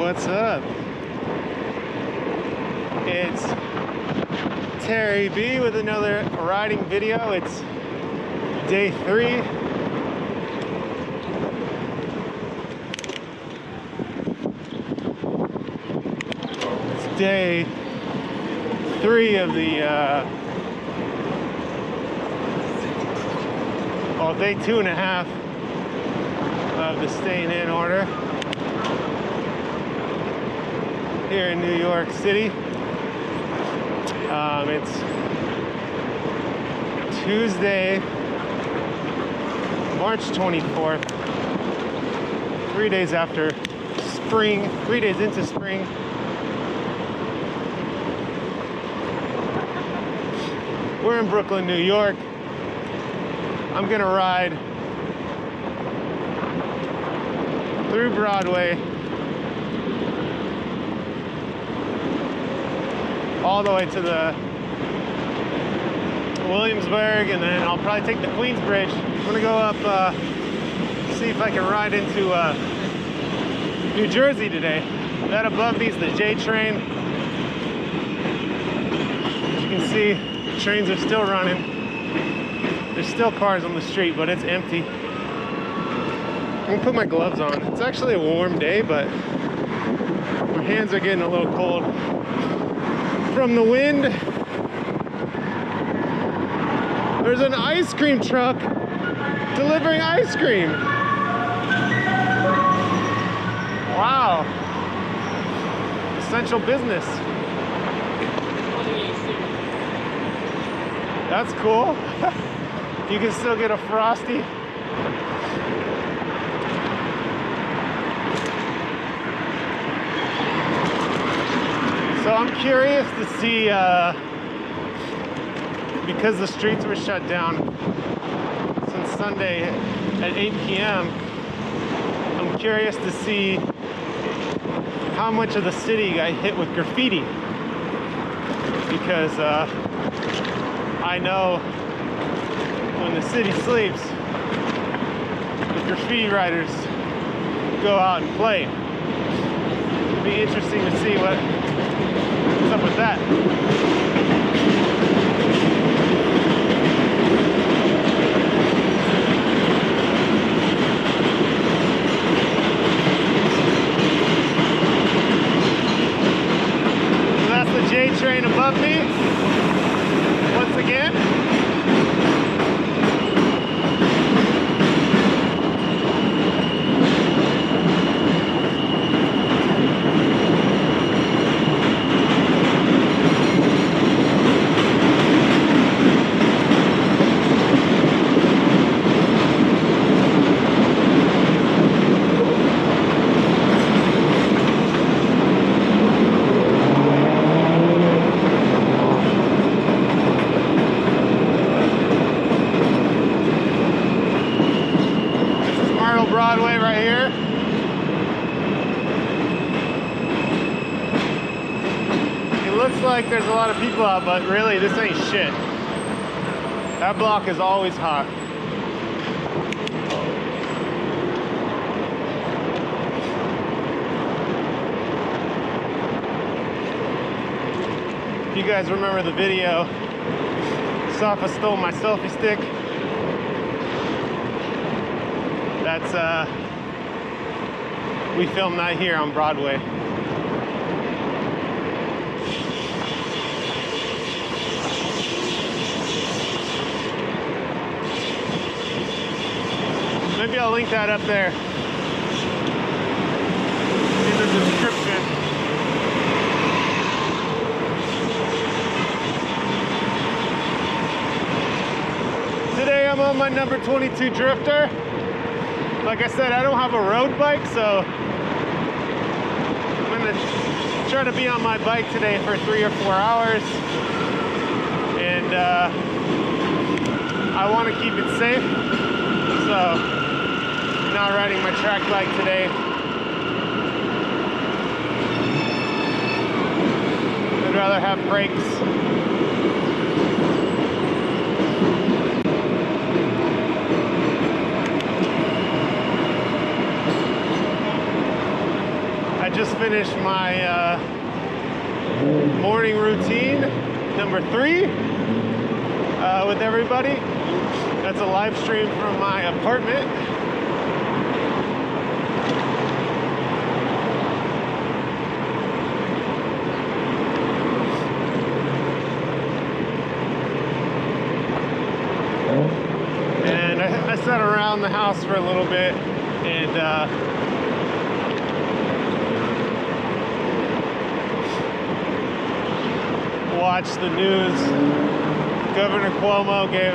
What's up? It's Terry B with another riding video. It's day 3. It's day 3 of the, day 2.5 of the staying in order here in New York City. It's Tuesday, March 24th, 3 days after spring, 3 days into spring. We're in Brooklyn, New York. I'm gonna ride through Broadway all the way to the Williamsburg, and then I'll probably take the Queensbridge. I'm gonna go up, see if I can ride into New Jersey today. That above me is the J train. As you can see, the trains are still running. There's still cars on the street, but it's empty. I'm gonna put my gloves on. It's actually a warm day, but my hands are getting a little cold from the wind. There's an ice cream truck delivering ice cream. Wow. Essential business. That's cool. You can still get a Frosty. So I'm curious to see, because the streets were shut down since Sunday at 8 p.m., I'm curious to see how much of the city got hit with graffiti. Because I know when the city sleeps, the graffiti writers go out and play. It'll be interesting to see what's up with that. So that's the J train above me. Once again. Broadway right here. It looks like there's a lot of people out, but really this ain't shit. That block is always hot. If you guys remember the video, Safa stole my selfie stick. That's, we filmed that here on Broadway. Maybe I'll link that up there in the description. Today I'm on my number 22 Drifter. Like I said, I don't have a road bike, so I'm gonna try to be on my bike today for 3 or 4 hours. And I want to keep it safe, so I'm not riding my track bike today. I'd rather have brakes. just finished my morning routine number 3 with everybody. That's a live stream from my apartment. And I sat around the house for a little bit and watched the news. Governor Cuomo gave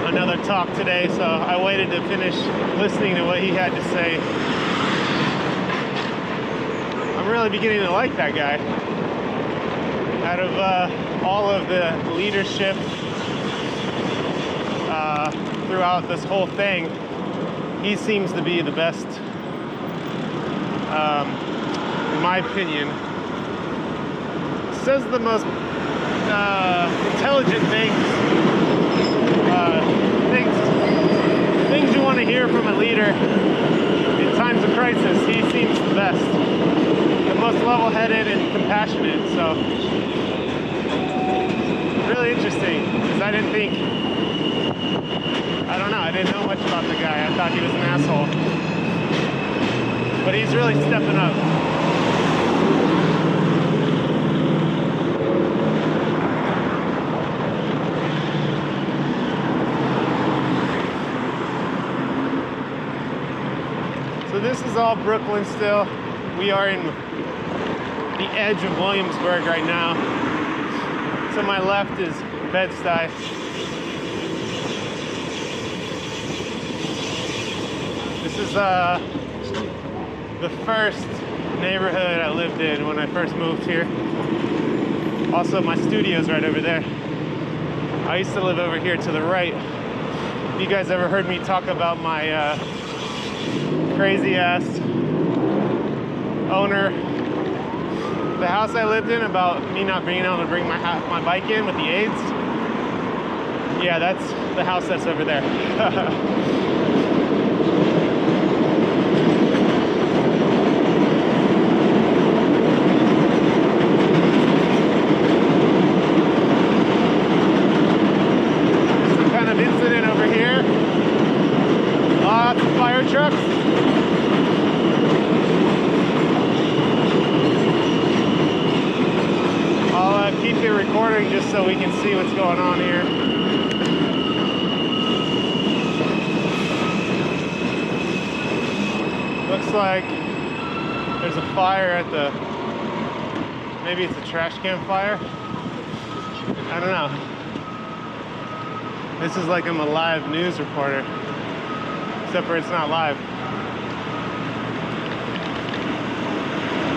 another talk today, so I waited to finish listening to what he had to say. I'm really beginning to like that guy. Out of all of the leadership throughout this whole thing, he seems to be the best, in my opinion. Says the most intelligent things you want to hear from a leader in times of crisis. He seems the best, the most level-headed and compassionate. So really interesting, because I didn't know much about the guy. I thought he was an asshole, but he's really stepping up. So this is all Brooklyn still. We are in the edge of Williamsburg right now. To my left is Bed-Stuy. This is the first neighborhood I lived in when I first moved here. Also, my studio's right over there. I used to live over here to the right. If you guys ever heard me talk about my crazy ass owner, the house I lived in, about me not being able to bring my bike in with the aids. Yeah, that's the house that's over there. Some kind of incident over here. Lots of fire trucks. Keep it recording just so we can see what's going on here. Looks like there's a fire at maybe it's a trash can fire. I don't know. This is like I'm a live news reporter, except for it's not live.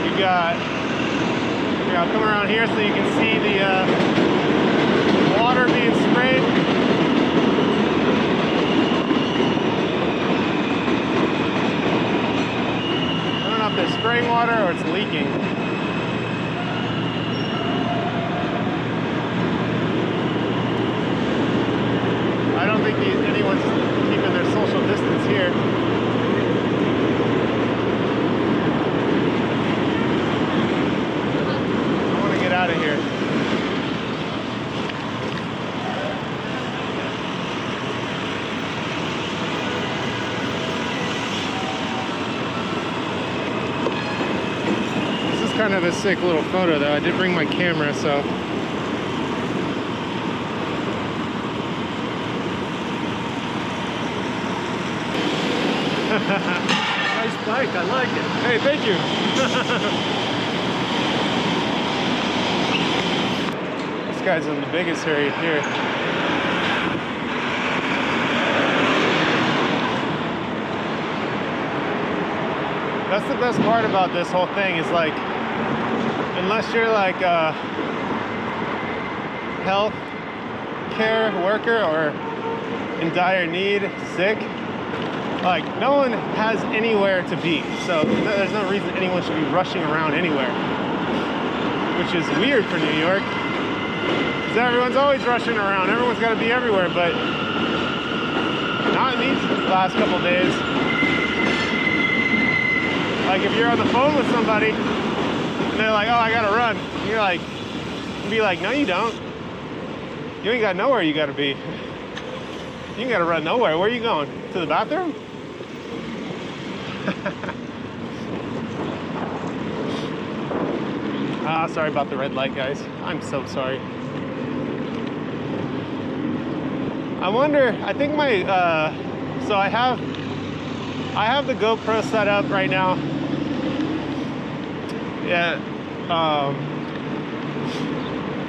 You got Here, I'll come around here so you can see the water being sprayed. I don't know if they're spraying water or it's leaking. I don't think anyone's keeping their social distance here. Out of here. This is kind of a sick little photo though. I did bring my camera, so nice bike, I like it. Hey, thank you. This guy's in the biggest hurry here. That's the best part about this whole thing is, like, unless you're like a health care worker or in dire need, sick, like, no one has anywhere to be. So there's no reason anyone should be rushing around anywhere, which is weird for New York. Because everyone's always rushing around. Everyone's got to be everywhere, but not in these last couple days. Like if you're on the phone with somebody and they're like, oh, I gotta run. And you're like, be like, no, you don't. You ain't got nowhere you gotta be. You ain't gotta run nowhere. Where are you going? To the bathroom? Sorry about the red light, guys. I'm so sorry. I wonder, I think my, so I have the GoPro set up right now. Yeah,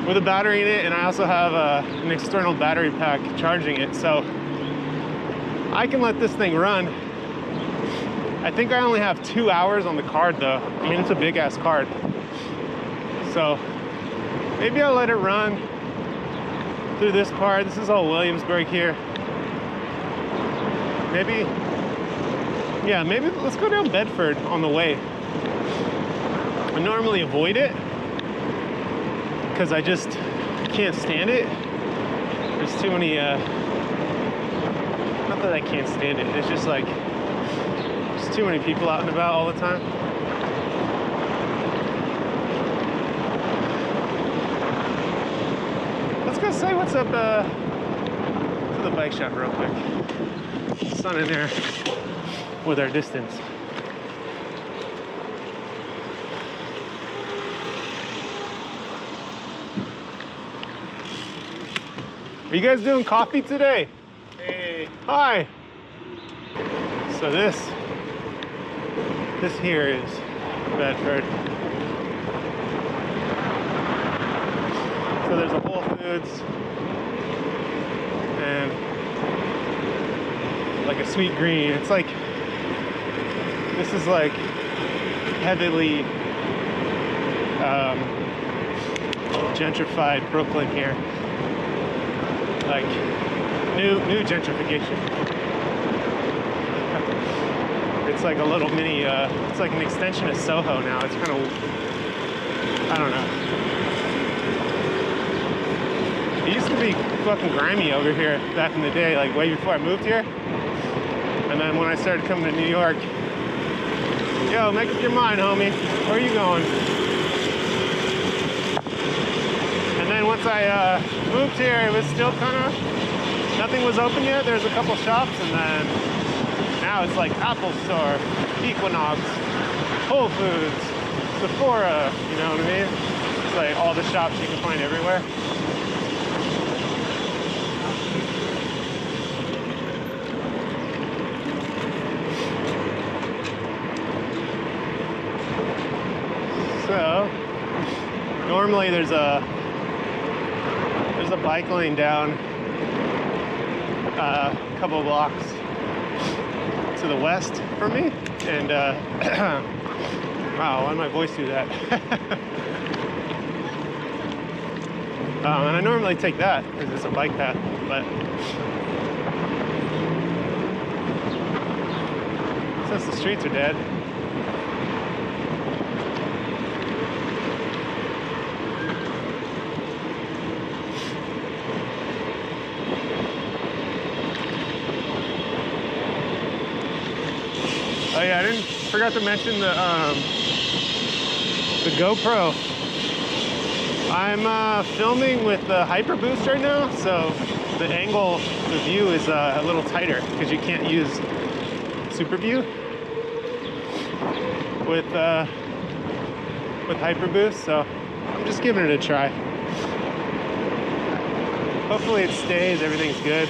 with a battery in it, and I also have an external battery pack charging it, so I can let this thing run. I think I only have 2 hours on the card though. I mean, it's a big ass card. So maybe I'll let it run through this part. This is all Williamsburg here. Maybe, yeah, maybe let's go down Bedford on the way. I normally avoid it because I just can't stand it. There's too many, not that I can't stand it, it's just like, there's too many people out and about all the time. Let's go say what's up to the bike shop real quick. It's not in there with our distance. Are you guys doing coffee today? Hey. Hi. So this here is Bedford. So there's a Whole Foods and like a Sweet Green. It's like, this is like heavily gentrified Brooklyn here. Like new gentrification. It's like a little mini, it's like an extension of Soho now. It's kind of, I don't know. It used to be fucking grimy over here back in the day, like way before I moved here. And then when I started coming to New York, yo, make up your mind, homie. Where are you going? And then once I moved here, it was still kind of, nothing was open yet. There's a couple shops, and then now it's like Apple Store, Equinox, Whole Foods, Sephora, you know what I mean? It's like all the shops you can find everywhere. So, normally there's a bike lane down a couple of blocks to the west from me, and wow, why did my voice do that? And I normally take that because it's a bike path, but since the streets are dead, oh yeah, I forgot to mention the GoPro. I'm filming with the Hyper Boost right now, so the angle, the view is a little tighter because you can't use Super View with Hyper Boost. So I'm just giving it a try. Hopefully it stays. Everything's good.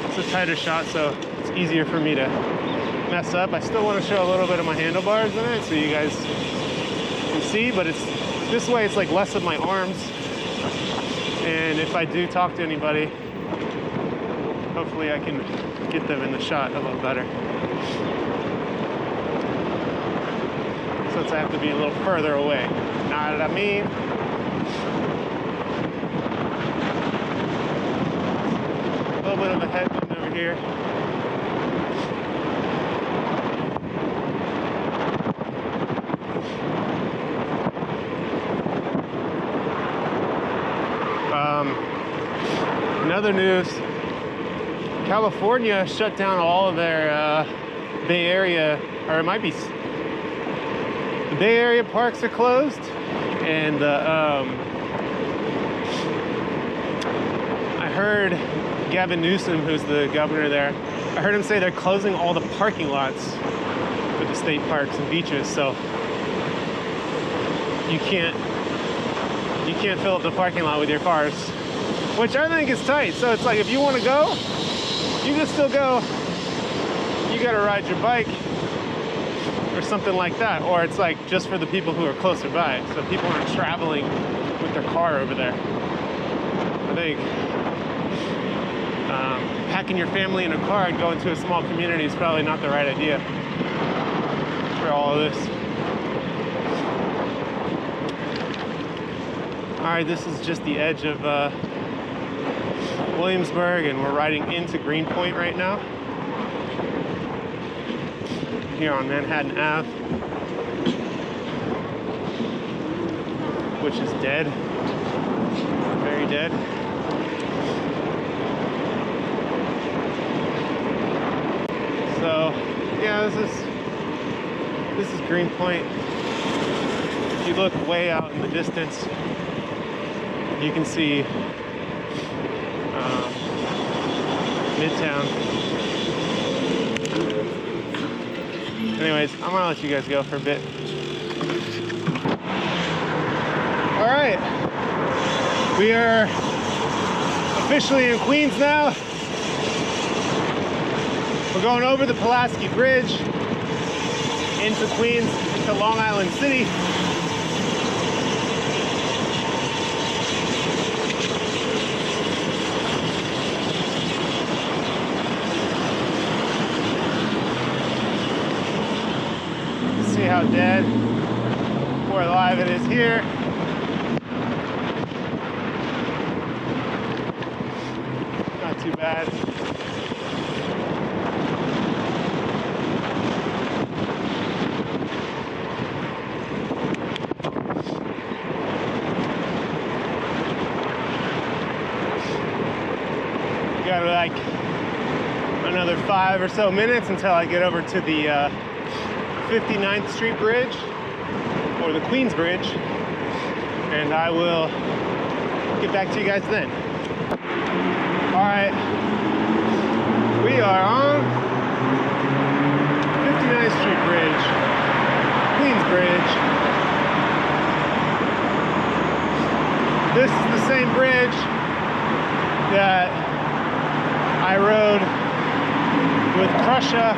It's a tighter shot, so it's easier for me to mess up. I still want to show a little bit of my handlebars in it so you guys can see, but it's this way, it's like less of my arms, and if I do talk to anybody, hopefully I can get them in the shot a little better. Since I have to be a little further away. Know what I mean? A little bit of a headwind over here. In other news, California shut down all of their Bay Area, or it might be, the Bay Area parks are closed, and I heard Gavin Newsom, who's the governor there, I heard him say they're closing all the parking lots for the state parks and beaches, so you can't fill up the parking lot with your cars, which I think is tight. So it's like, if you want to go, you can still go. You got to ride your bike or something like that, or it's like just for the people who are closer by, so people aren't traveling with their car over there. I think packing your family in a car and going to a small community is probably not the right idea for all of this. All right, this is just the edge of Williamsburg, and we're riding into Greenpoint right now. Here on Manhattan Ave, which is dead, very dead. So, yeah, this is Greenpoint. If you look way out in the distance, you can see Midtown. Anyways, I'm gonna let you guys go for a bit. All right, we are officially in Queens now. We're going over the Pulaski Bridge into Queens, into Long Island City. See how dead or alive it is here. Not too bad. Got like another 5 or so minutes until I get over to the 59th Street Bridge, or the Queens Bridge, and I will get back to you guys then. All right, we are on 59th Street Bridge, Queens Bridge. This is the same bridge that I rode with Crusha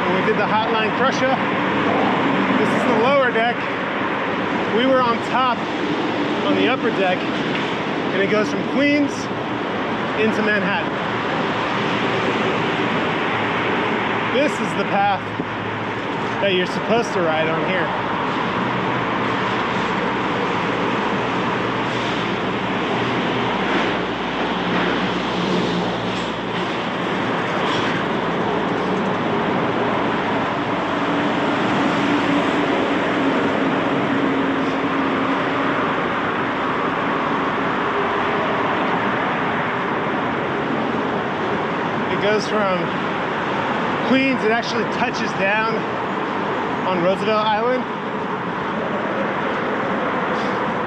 when we did the Hotline Crusha. This is the lower deck. We were on top on the upper deck, and it goes from Queens into Manhattan. This is the path that you're supposed to ride on here. Goes from Queens, it actually touches down on Roosevelt Island,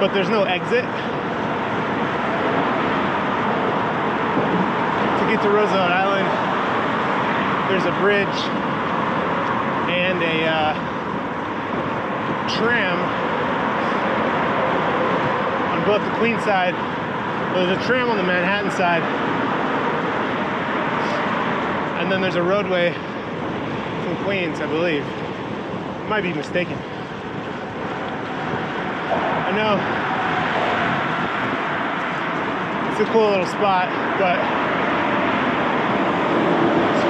but there's no exit. To get to Roosevelt Island, there's a bridge and a tram on both the Queens side. Well, there's a tram on the Manhattan side. And then there's a roadway from Queens, I believe. Might be mistaken. I know it's a cool little spot, but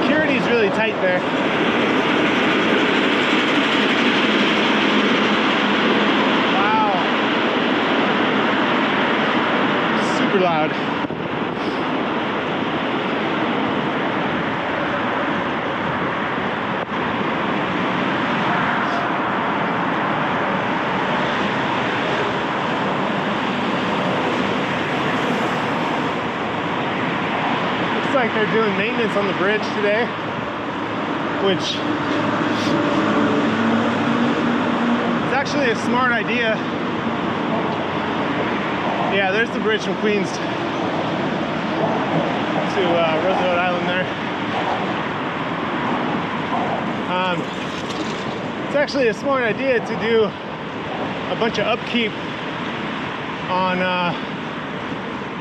security is really tight there. Wow. Super loud. Like they're doing maintenance on the bridge today. which is actually a smart idea. Yeah, there's the bridge from Queens to Roosevelt Island there. It's actually a smart idea to do a bunch of upkeep on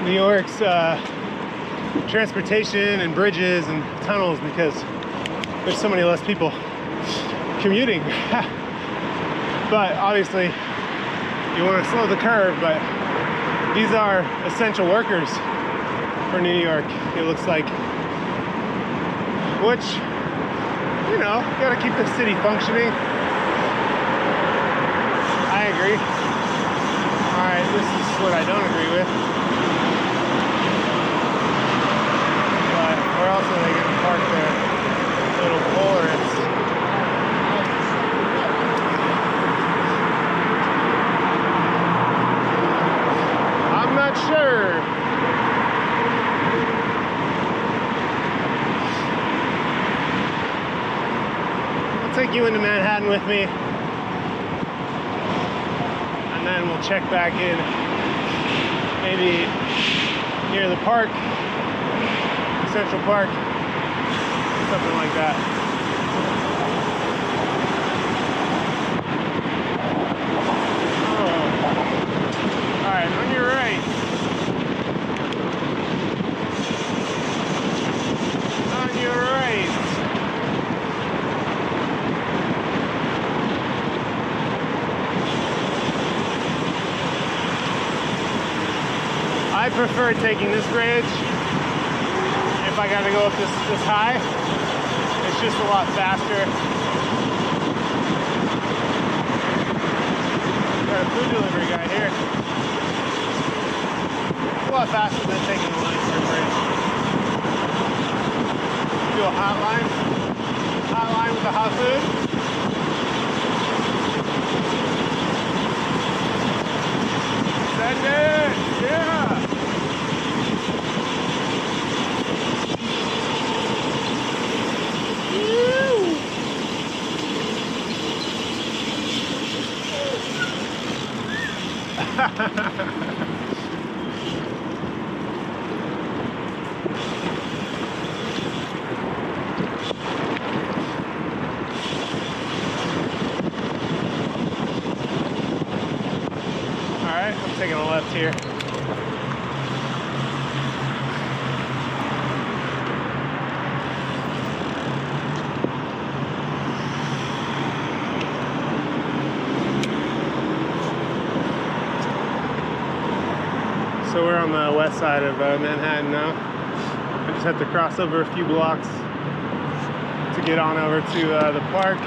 New York's transportation and bridges and tunnels, because there's so many less people commuting. But obviously you want to slow the curve, but these are essential workers for New York, it looks like, which, you know, gotta keep the city functioning. I agree. Alright, this is what I don't agree with. But where else are they gonna park their little Polaris? I'm not sure. I'll take you into Manhattan with me, and then we'll check back in maybe near the park, Central Park, something like that. Oh. All right, on your right. On your right. I prefer taking this bridge if I gotta go up this high. It's just a lot faster. Got a food delivery guy here. It's a lot faster than taking the Lancaster Bridge. Do a hotline with the hot food. Send it, yeah. Alright, I'm taking a left here. So we're on the west side of Manhattan now. I just have to cross over a few blocks to get on over to the park.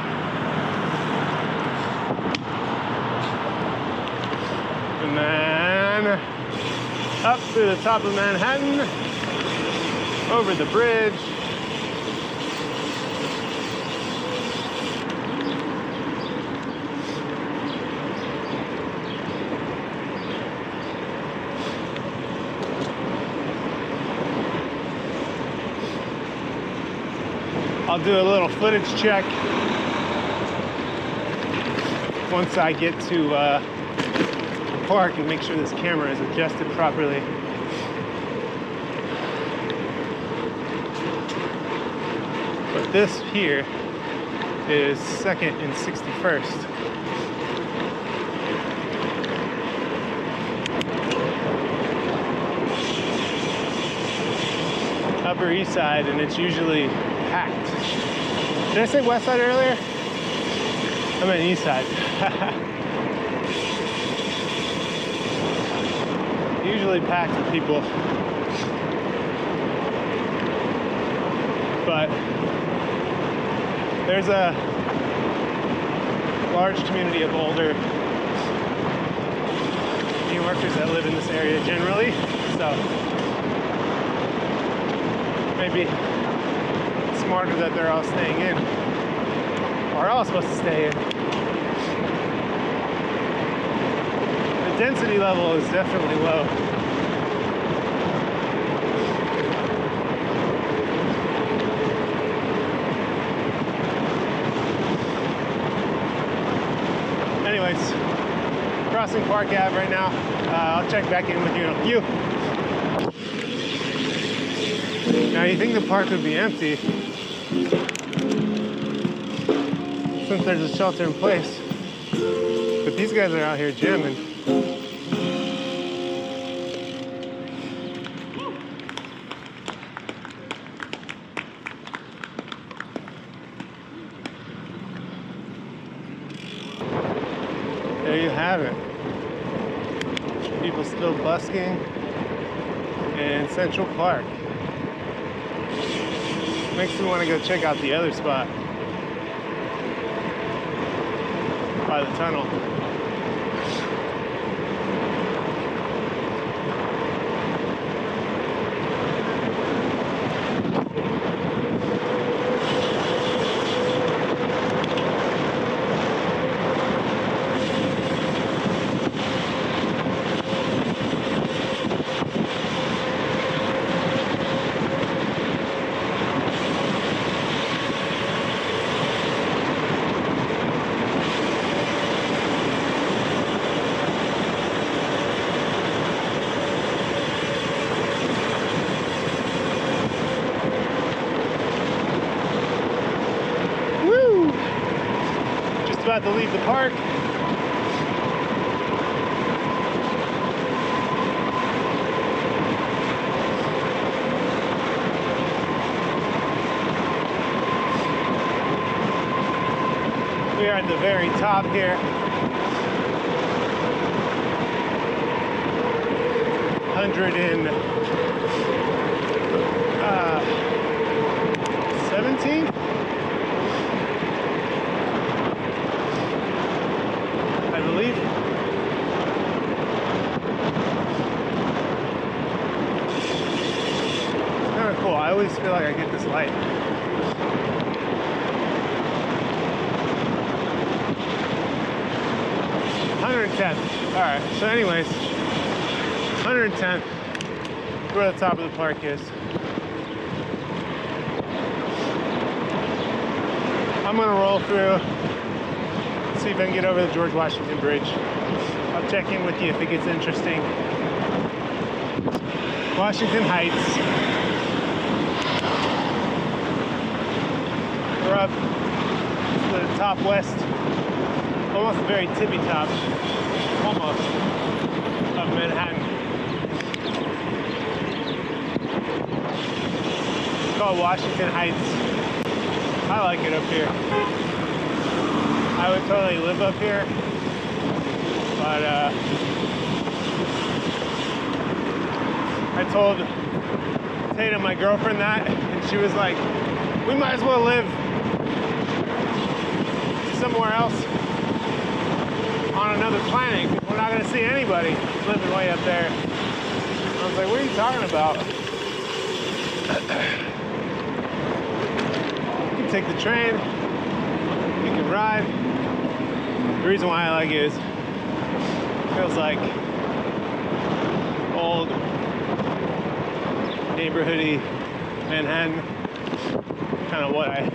And then up to the top of Manhattan, over the bridge. I'll do a little footage check once I get to the park and make sure this camera is adjusted properly. But this here is 2nd and 61st. Upper East Side, and it's usually packed. Did I say West Side earlier? I meant East Side. Usually packed with people. But there's a large community of older New Yorkers that live in this area generally, so maybe it's smarter that they're all staying in, or all supposed to stay in. The density level is definitely low. crossing Park Ave right now. I'll check back in with you in a few. Now you think the park would be empty since there's a shelter in place, but these guys are out here jamming. There you have it. People still busking in Central Park. Makes me want to go check out the other spot by the tunnel. About to leave the park. We are at the very top here. 117? I believe. It's kind of cool. I always feel like I get this light. Alright, so anyways, 110th, where the top of the park is. I'm gonna roll through, see if I can get over the George Washington Bridge. I'll check in with you if it gets interesting. Washington Heights. We're up to the top west, almost the very tippy top, almost, of Manhattan. It's called Washington Heights. I like it up here. I would totally live up here, but I told Tatum, my girlfriend, that, and she was like, we might as well live somewhere else on another planet. We're not gonna see anybody living way up there. I was like, what are you talking about? You can take the train, you can ride. The reason why I like it is it feels like old neighborhoody Manhattan, kind of what I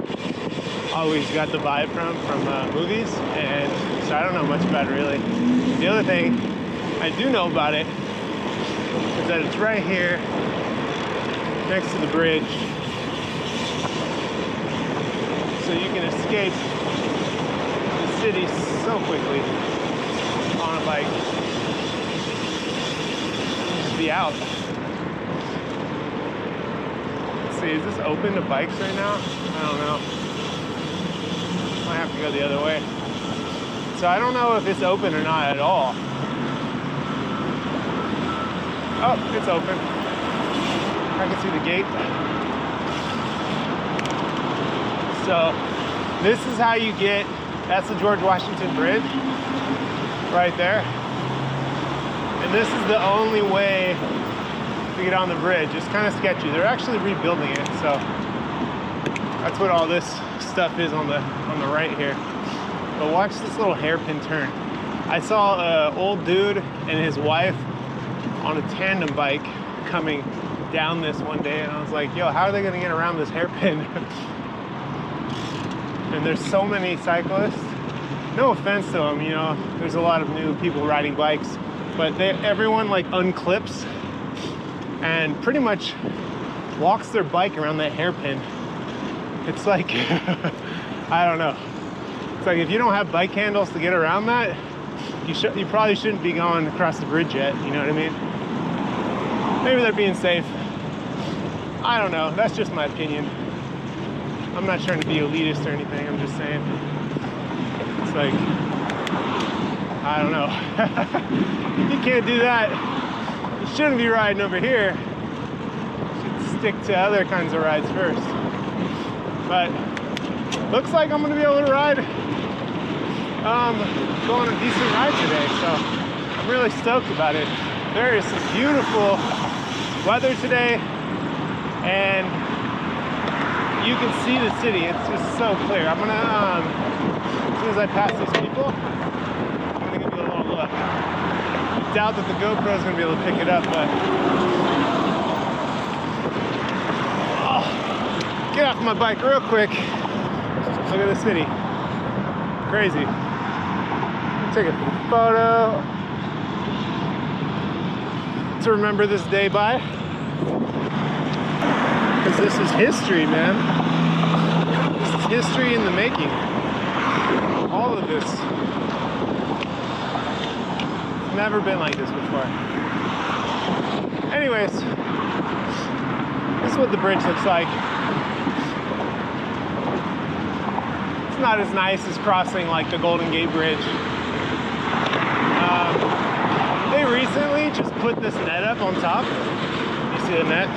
always got the vibe from movies, and so I don't know much about it really. The other thing I do know about it is that it's right here next to the bridge, so you can escape the city so quickly on a bike. Just be out. Let's see, is this open to bikes right now? I don't know. Might have to go the other way. So I don't know if it's open or not at all. Oh, it's open. I can see the gate. So this is how you get, that's the George Washington Bridge right there. And this is the only way to get on the bridge. It's kind of sketchy. They're actually rebuilding it, so that's what all this stuff is on the right here. But watch this little hairpin turn. I saw an old dude and his wife on a tandem bike coming down this one day, and I was like, yo, how are they gonna get around this hairpin? And there's so many cyclists no offense to them, you know, there's a lot of new people riding bikes, but everyone like unclips and pretty much walks their bike around that hairpin. It's like, I don't know. It's like if you don't have bike handles to get around that, you probably shouldn't be going across the bridge yet, you know what I mean? Maybe they're being safe. I don't know, that's just my opinion. I'm not trying to be elitist or anything, I'm just saying. It's like, I don't know. If you can't do that, you shouldn't be riding over here. You should stick to other kinds of rides first. But looks like I'm gonna be able to ride, go on a decent ride today, so I'm really stoked about it. There is some beautiful weather today, and you can see the city. It's just so clear. I'm gonna, as soon as I pass these people, I'm gonna give you a little look. I doubt that the GoPro is gonna be able to pick it up, but get off my bike real quick. Look at the city. Crazy. Take a photo to remember this day by. Because this is history, man. This is history in the making. All of this. It's never been like this before. Anyways, this is what the bridge looks like. It's not as nice as crossing like the Golden Gate Bridge. They recently just put this net up on top. You see the net?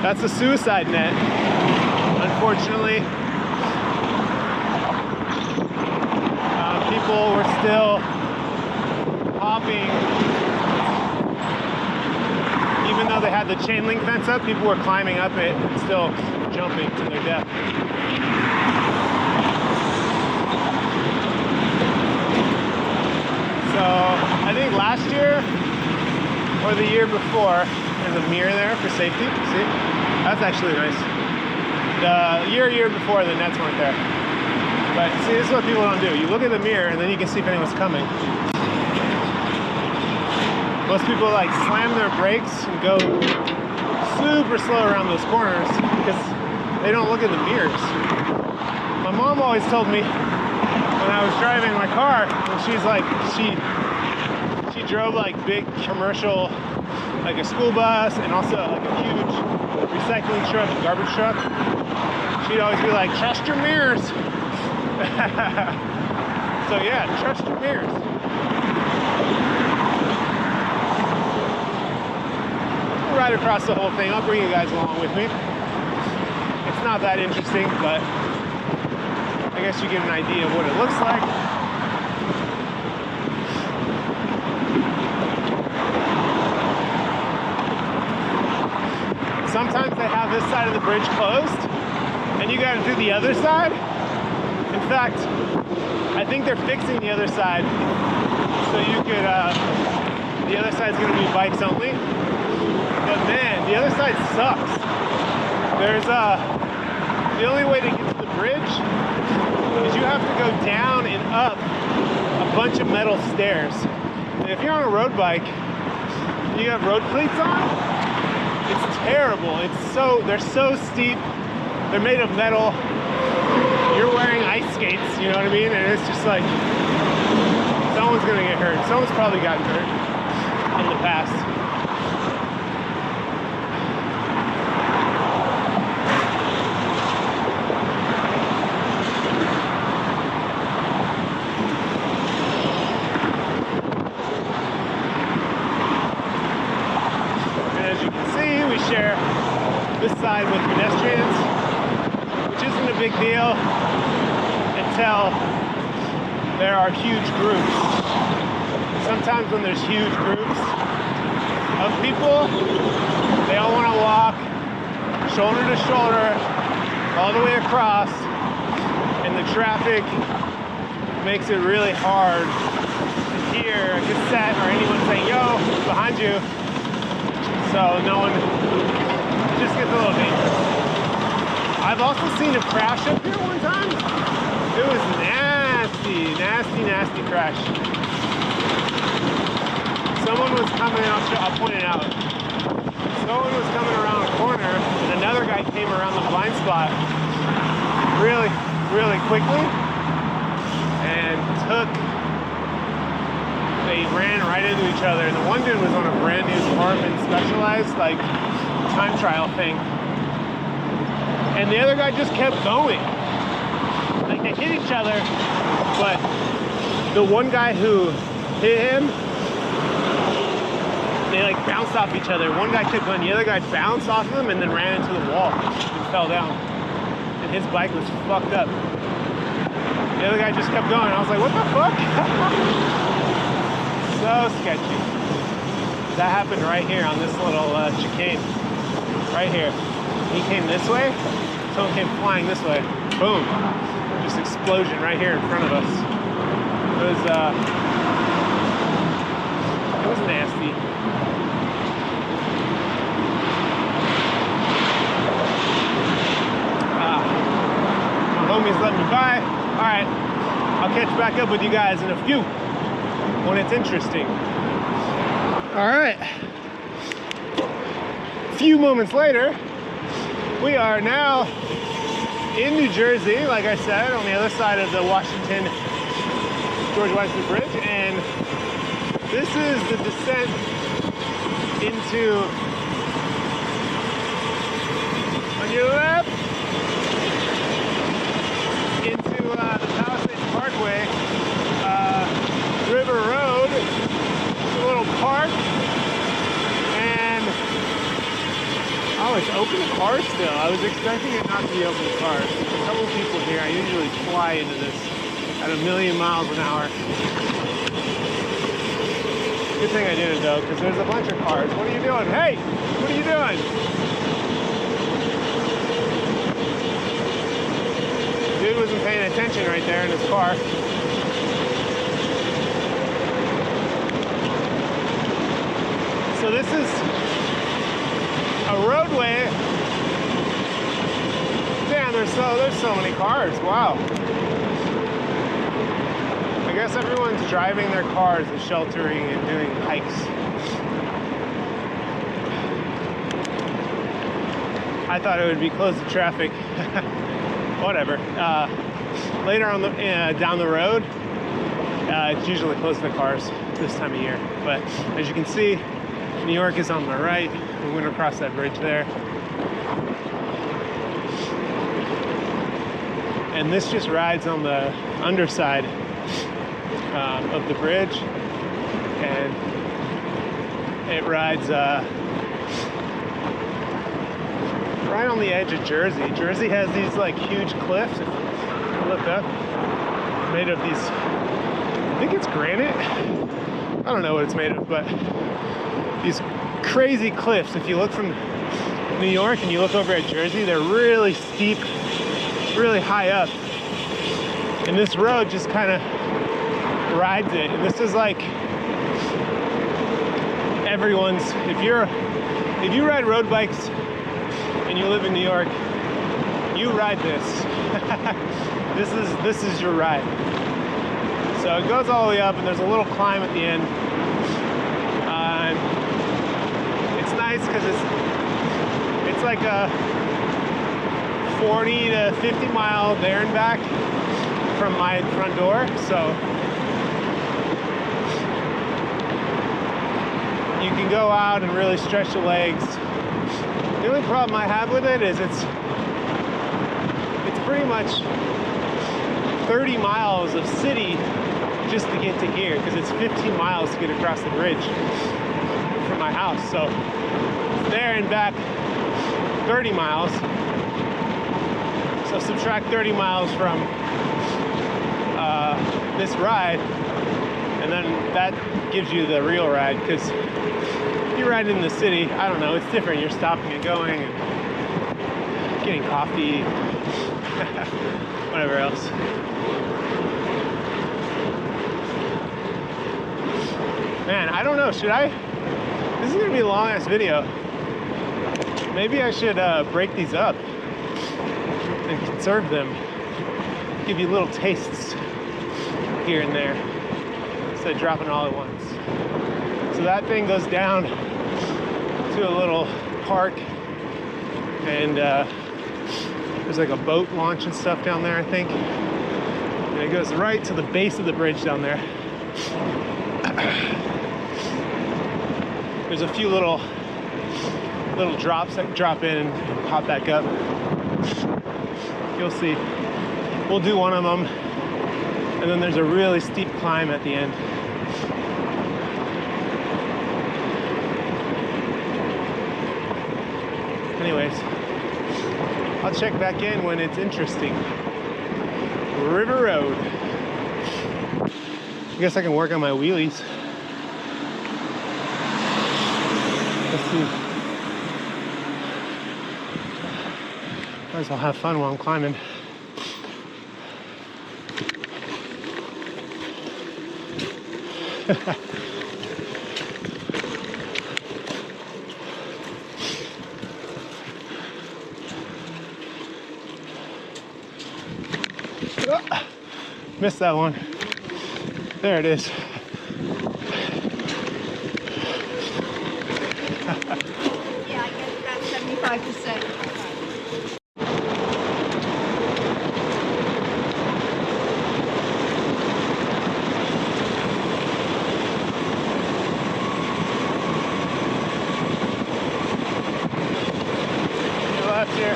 That's a suicide net. Unfortunately, people were still hopping. Even though they had the chain link fence up, people were climbing up it and still jumping to their death. So I think last year or the year before, there's a mirror there for safety. See? That's actually nice. The year before, the nets weren't there. But see, this is what people don't do. You look at the mirror and then you can see if anyone's coming. Most people like slam their brakes and go super slow around those corners because they don't look at the mirrors. My mom always told me when I was driving my car, and she's like, she drove like big commercial, like a school bus and also like a huge recycling truck, garbage truck. She'd always be like, trust your mirrors. So yeah, trust your mirrors. We'll ride across the whole thing. I'll bring you guys along with me. It's not that interesting, but I guess you get an idea of what it looks like. Sometimes they have this side of the bridge closed, and you gotta do the other side. In fact, I think they're fixing the other side, so you could, the other side's gonna be bikes only. But man, the other side sucks. There's, the only way to get to the bridge is you have to go down and up a bunch of metal stairs. And if you're on a road bike, you have road cleats on, it's terrible. They're so steep. They're made of metal. You're wearing ice skates, you know what I mean? And it's just like, someone's gonna get hurt. Someone's probably gotten hurt in the past. Share this side with pedestrians, which isn't a big deal until there are huge groups. Sometimes when there's huge groups of people, they all want to walk shoulder to shoulder all the way across, and the traffic makes it really hard to hear a cassette or anyone saying, yo, behind you. So no one, it just gets a little dangerous. I've also seen a crash up here one time. It was nasty, nasty, nasty crash. Someone was coming, I'll point it out. Someone was coming around a corner and another guy came around the blind spot really, really quickly and they ran right into each other. And the one dude was on a brand new Harman Specialized, like, time trial thing. And the other guy just kept going. Like, they hit each other, but the one guy who hit him, they like bounced off each other. One guy kept going, the other guy bounced off of him and then ran into the wall and fell down. And his bike was fucked up. The other guy just kept going. I was like, what the fuck? So sketchy. That happened right here on this little chicane. Right here. He came this way, someone came flying this way. Boom. Just explosion right here in front of us. It was nasty. My homie's letting me by. All right, I'll catch back up with you guys in a few when it's interesting. All right. A few moments later, we are now in New Jersey, like I said, on the other side of the George Washington Bridge, and this is the descent into, on your left, into the Palisades Parkway, River Road. It's a little park, and oh, it's open to cars still. I was expecting it not to be open to cars. There's a couple of people here. I usually fly into this at 1,000,000 miles an hour. Good thing I didn't though, because there's a bunch of cars. What are you doing? Hey, what are you doing? Dude wasn't paying attention right there in his car. So this is a roadway. Damn, there's so many cars. Wow. I guess everyone's driving their cars and sheltering and doing hikes. I thought it would be closed to traffic. Whatever. Later on down the road, it's usually closed to cars this time of year. But as you can see, New York is on my right. We went across that bridge there. And this just rides on the underside of the bridge. And it rides right on the edge of Jersey. Jersey has these like huge cliffs. If you look up, made of these, I think it's granite. I don't know what it's made of, but these crazy cliffs. If you look from New York and you look over at Jersey, they're really steep, really high up. And this road just kind of rides it. And this is like everyone's, if you ride road bikes and you live in New York, you ride this. This is your ride. So it goes all the way up and there's a little climb at the end. It's nice because it's like a 40 to 50 mile there and back from my front door. So you can go out and really stretch the legs. The only problem I have with it is it's pretty much 30 miles of city just to get to here, because it's 15 miles to get across the bridge from my house. So there and back 30 miles. So subtract 30 miles from this ride, and then that gives you the real ride, because you ride in the city, I don't know, it's different. You're stopping and going and getting coffee, whatever else. Man, I don't know, should I? This is gonna be a long ass video. Maybe I should break these up and conserve them. give you little tastes here and there instead of dropping all at once. So that thing goes down to a little park, and there's like a boat launch and stuff down there, I think. And it goes right to the base of the bridge down there. There's a few little drops that drop in and pop back up. You'll see. We'll do one of them, and then there's a really steep climb at the end. Anyways, I'll check back in when it's interesting. River Road. I guess I can work on my wheelies. Let's see. Might as well have fun while I'm climbing. Missed that one. There it is. Yeah, I guess about 75%. Left here.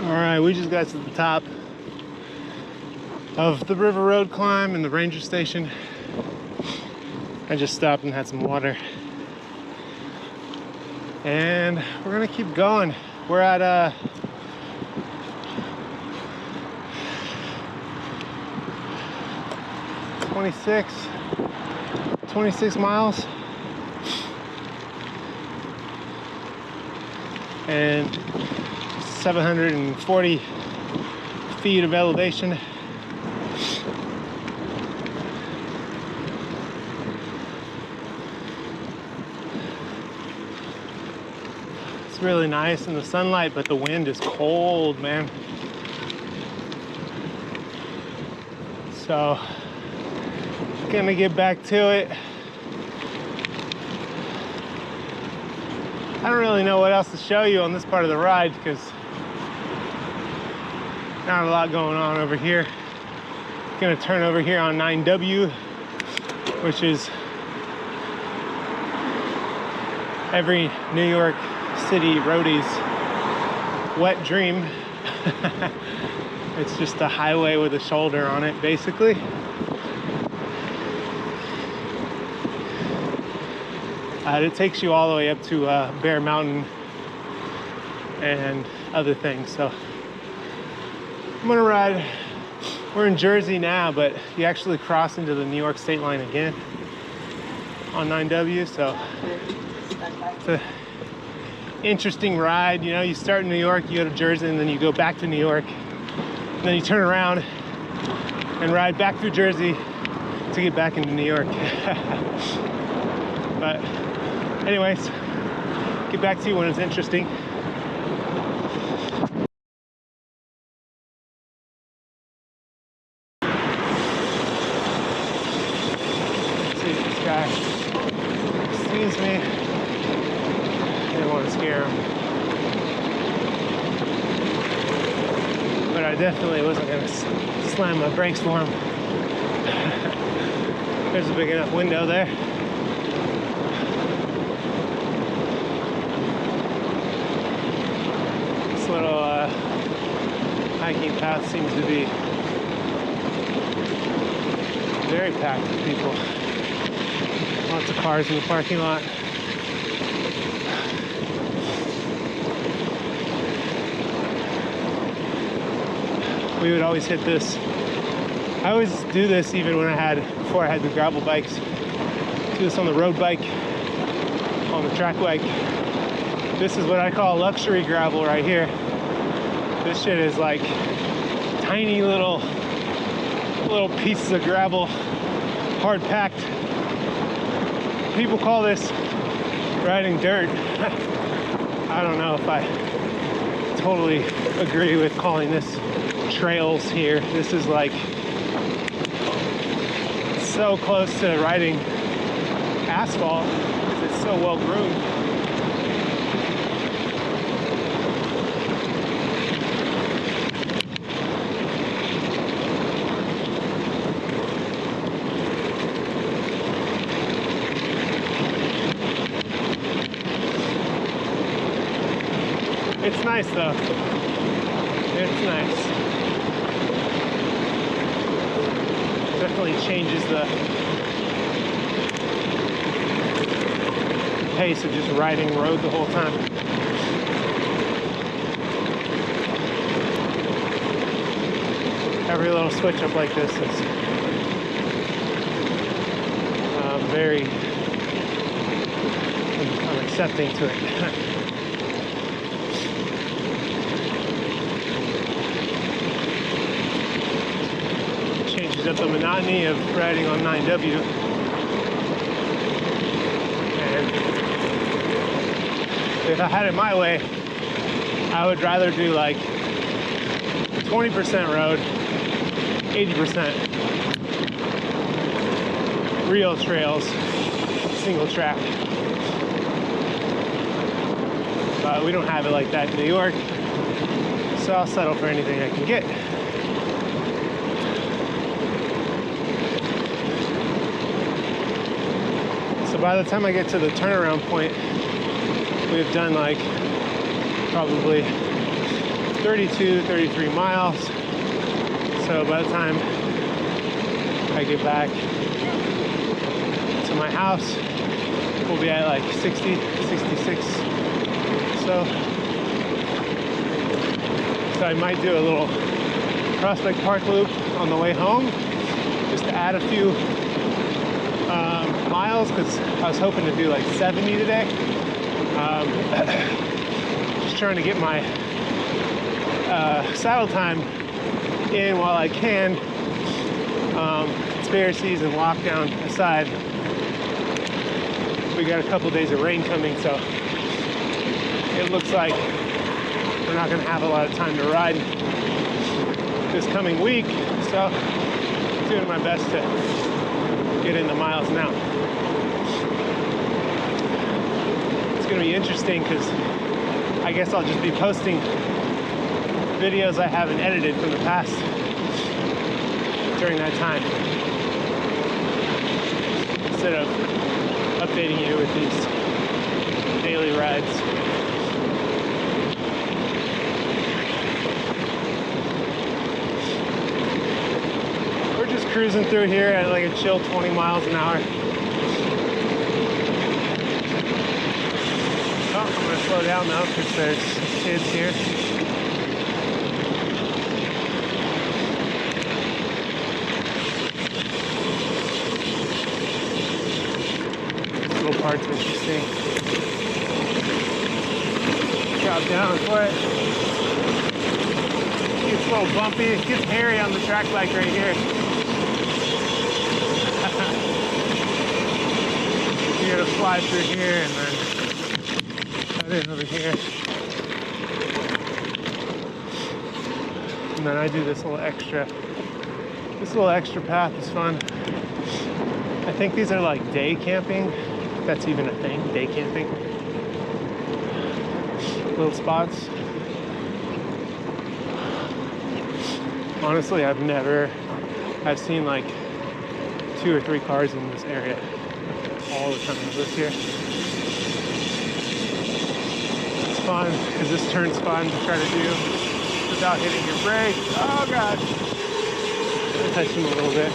All right, we just got to the top of the River Road climb and the ranger station. I just stopped and had some water. And we're gonna keep going. We're at 26 miles, and 740 feet of elevation. It's really nice in the sunlight, but the wind is cold, man. So gonna get back to it. I don't really know what else to show you on this part of the ride because not a lot going on over here. Gonna turn over here on 9W, which is every New York City roadie's wet dream. It's just a highway with a shoulder on it, basically. It takes you all the way up to Bear Mountain and other things. So I'm gonna ride. We're in Jersey now, but you actually cross into the New York state line again on 9W. So it's an interesting ride. You know, you start in New York, you go to Jersey, and then you go back to New York, and then you turn around and ride back through Jersey to get back into New York. But anyways, get back to you when it's interesting. Let's see if this guy sees me. I didn't want to scare him. But I definitely wasn't going to slam my brakes for him. There's a big enough window there. Little hiking path seems to be very packed with people. Lots of cars in the parking lot. We would always hit this. I always do this even when before I had the gravel bikes. Do this on the road bike, on the track bike. This is what I call luxury gravel right here. This shit is like tiny little little pieces of gravel, hard packed. People call this riding dirt. I don't know if I totally agree with calling this trails here. This is like so close to riding asphalt because it's so well groomed. It's nice though. It's nice. Definitely changes the pace of just riding road the whole time. Every little switch up like this is I'm accepting to it. Changes up the monotony of riding on 9W. And if I had it my way, I would rather do like 20% road, 80% real trails, single track. But we don't have it like that in New York, so I'll settle for anything I can get. So by the time I get to the turnaround point, we've done like probably 32, 33 miles. So by the time I get back to my house, we'll be at like 60, 66. So I might do a little Prospect Park loop on the way home, just to add a few miles, because I was hoping to do like 70 today. Just trying to get my saddle time in while I can. Conspiracies and lockdown aside, we got a couple days of rain coming, so it looks like we're not going to have a lot of time to ride this coming week. So doing my best to get in the miles now. It's going to be interesting because I guess I'll just be posting videos I haven't edited from the past during that time, instead of updating you with these daily rides. We're just cruising through here at like a chill 20 miles an hour. Oh, I'm gonna slow down now because there's kids here. Little part's interesting. Drop down for it. It's a little bumpy. It gets hairy on the track bike right here. You're gonna fly through here and then cut in over here. And then I do this little extra path is fun. I think these are like day camping. If that's even a thing, day camping. Little spots. Honestly, I've seen like 2 or 3 cars in this area all the time I live here. It's fun, because this turn's fun to try to do without hitting your brakes. Oh God. I touched him a little bit.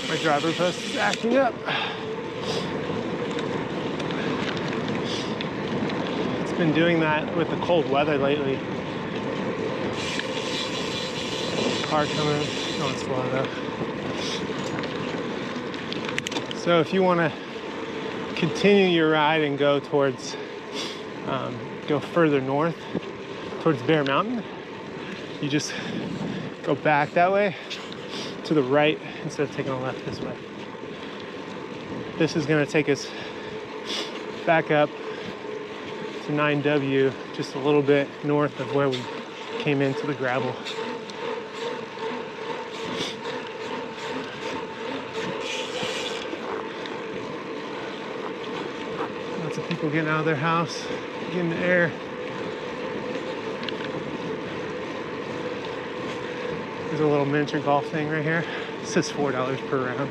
My driver post is acting up. It's been doing that with the cold weather lately. Car coming, going slow though. So if you want to continue your ride and go towards go further north towards Bear Mountain. You just go back that way to the right instead of taking a left this way. This is gonna take us back up to 9W, just a little bit north of where we came into the gravel. Lots of people getting out of their house, getting the air. There's a little miniature golf thing right here. It says $4 per round.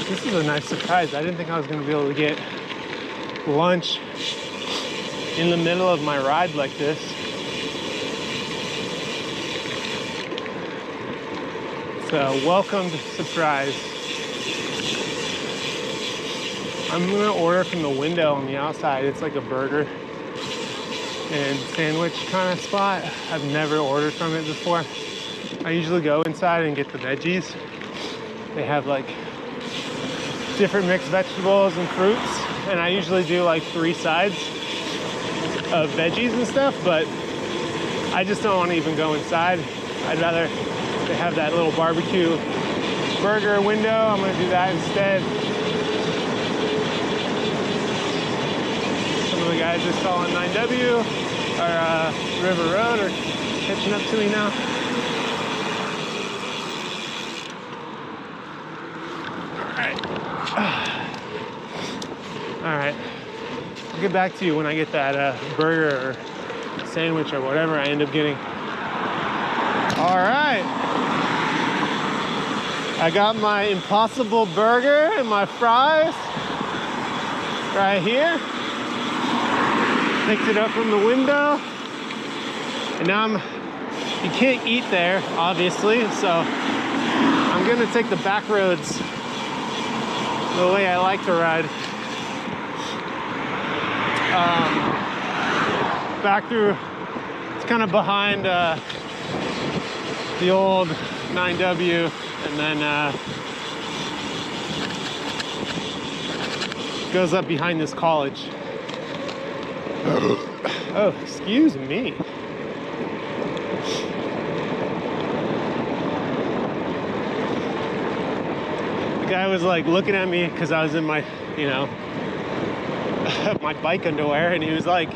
This is a nice surprise. I didn't think I was going to be able to get lunch in the middle of my ride like this. It's a welcomed surprise. I'm going to order from the window on the outside. It's like a burger and sandwich kind of spot. I've never ordered from it before. I usually go inside and get the veggies. They have like different mixed vegetables and fruits, and I usually do like 3 sides of veggies and stuff, but I just don't want to even go inside. I'd rather they have that little barbecue burger window. I'm going to do that instead. Some of the guys I saw on 9W or River Road are catching up to me now. All right, I'll get back to you when I get that burger or sandwich or whatever I end up getting. All right, I got my Impossible Burger and my fries right here. Picked it up from the window, and now you can't eat there, obviously, so I'm gonna take the back roads the way I like to ride. Back through, it's kind of behind the old 9W, and then goes up behind this college. Oh, excuse me. The guy was like looking at me because I was in my, you know, my bike underwear, and he was like,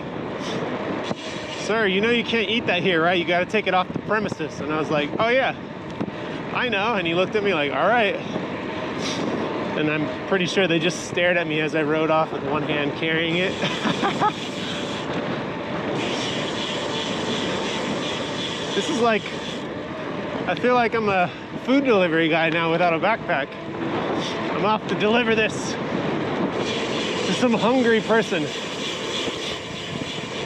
"Sir, you know you can't eat that here, right? You got to take it off the premises." And I was like, "Oh yeah, I know." And he looked at me like, "All right." And I'm pretty sure they just stared at me as I rode off with one hand carrying it. This is like, I feel like I'm a food delivery guy now without a backpack. I'm off to deliver this to some hungry person.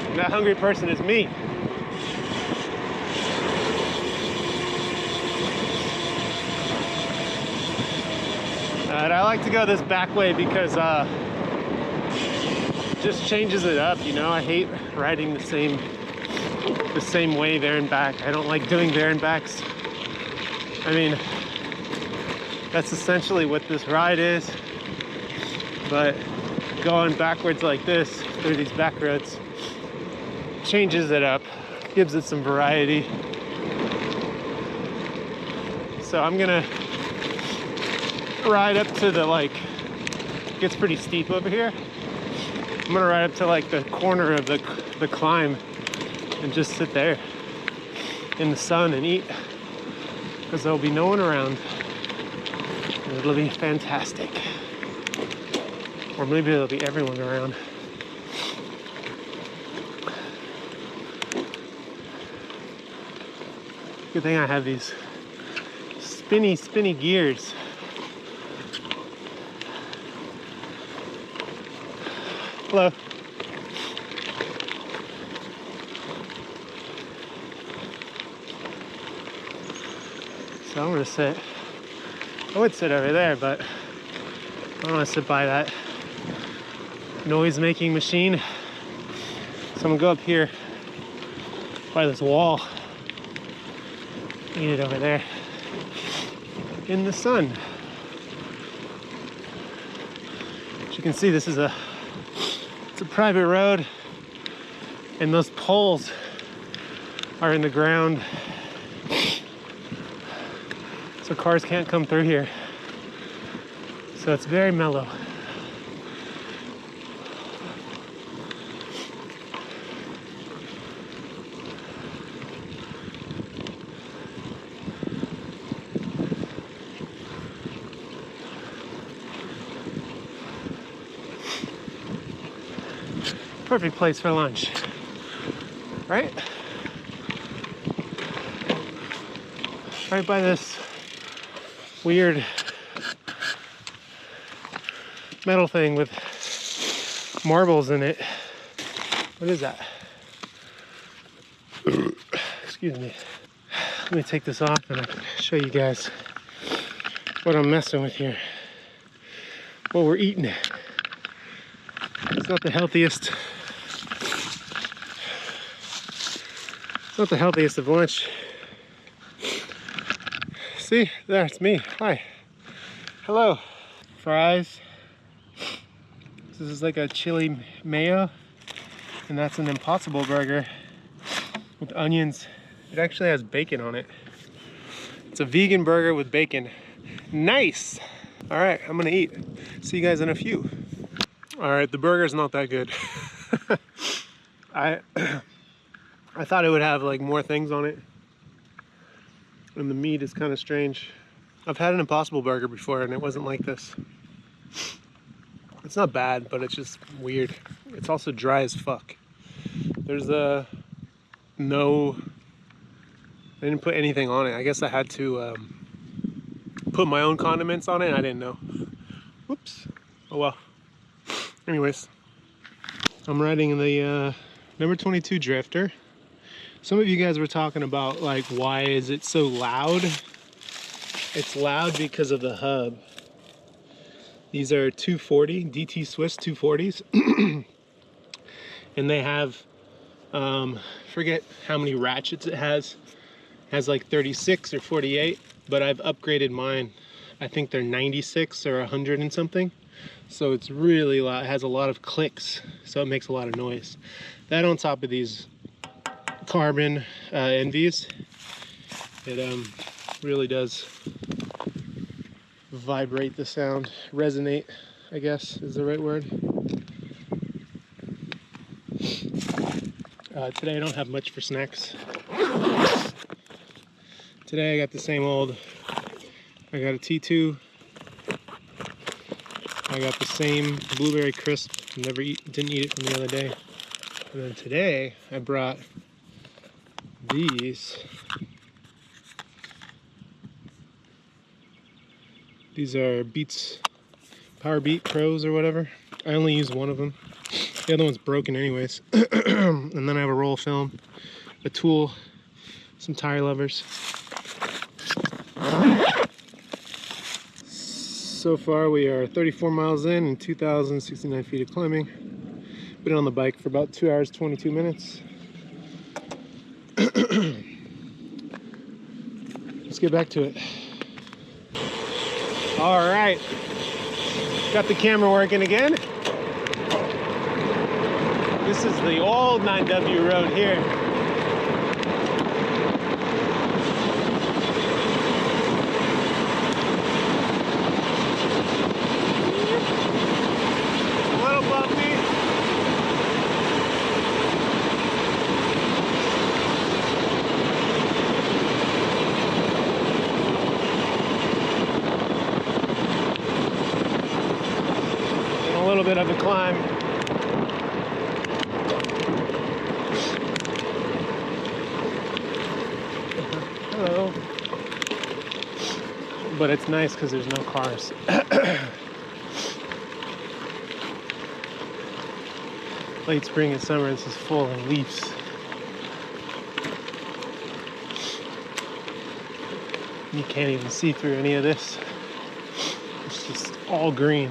And that hungry person is me. And I like to go this back way because it just changes it up, you know? I hate riding the same way there and back. I don't like doing there and backs. I mean, that's essentially what this ride is, but going backwards like this through these back roads changes it up, gives it some variety. So I'm gonna ride up to the, like, it gets pretty steep over here. I'm gonna ride up to like the corner of the climb and just sit there in the sun and eat, because there'll be no one around. And it'll be fantastic. Or maybe there'll be everyone around. Good thing I have these spinny gears. Hello. So I'm gonna sit. I would sit over there, but I don't want to sit by that noise-making machine. So I'm gonna go up here by this wall. Eat it over there. in the sun. As you can see, it's a private road, and those poles are in the ground, so cars can't come through here. So it's very mellow. Perfect place for lunch, right? Right by this weird metal thing with marbles in it. What is that? Excuse me. Let me take this off and I can show you guys what I'm messing with here. What we're eating. It's not the healthiest. It's not the healthiest of lunch. See, there, it's me. Hi. Hello. Fries. This is like a chili mayo, and that's an Impossible burger with onions. It actually has bacon on it. It's a vegan burger with bacon. Nice. All right, I'm gonna eat. See you guys in a few. All right, the burger's not that good. I thought it would have like more things on it, and the meat is kind of strange. I've had an Impossible burger before and it wasn't like this. It's not bad, but it's just weird. It's also dry as fuck. There's no, I didn't put anything on it. I guess I had to put my own condiments on it. I didn't know. Whoops. Oh well. Anyways, I'm riding the number 22 Drifter. Some of you guys were talking about like, why is it so loud? It's loud because of the hub. These are 240 DT Swiss 240s, and they have forget how many ratchets it has. It has like 36 or 48, but I've upgraded mine. I think they're 96 or 100 and something. So it's really loud. It has a lot of clicks, so it makes a lot of noise. That on top of these carbon Envies, it really does vibrate the sound. Resonate, I guess is the right word. Today I don't have much for snacks. Today I got the same old. I got a T2. I got the same blueberry crisp. Didn't eat it from the other day. And then today I brought these. These are Beats Power Beat Pros or whatever. I only use one of them. The other one's broken anyways. And then I have a roll of film, a tool, some tire levers. So far we are 34 miles in and 2,069 feet of climbing. Been on the bike for about 2 hours, 22 minutes. Let's get back to it. All right, got the camera working again. This is the old 9W road here. A little bumpy. And a little bit of a climb. Hello. But it's nice because there's no cars. Late spring and summer, this is full of leaves. You can't even see through any of this. It's just all green.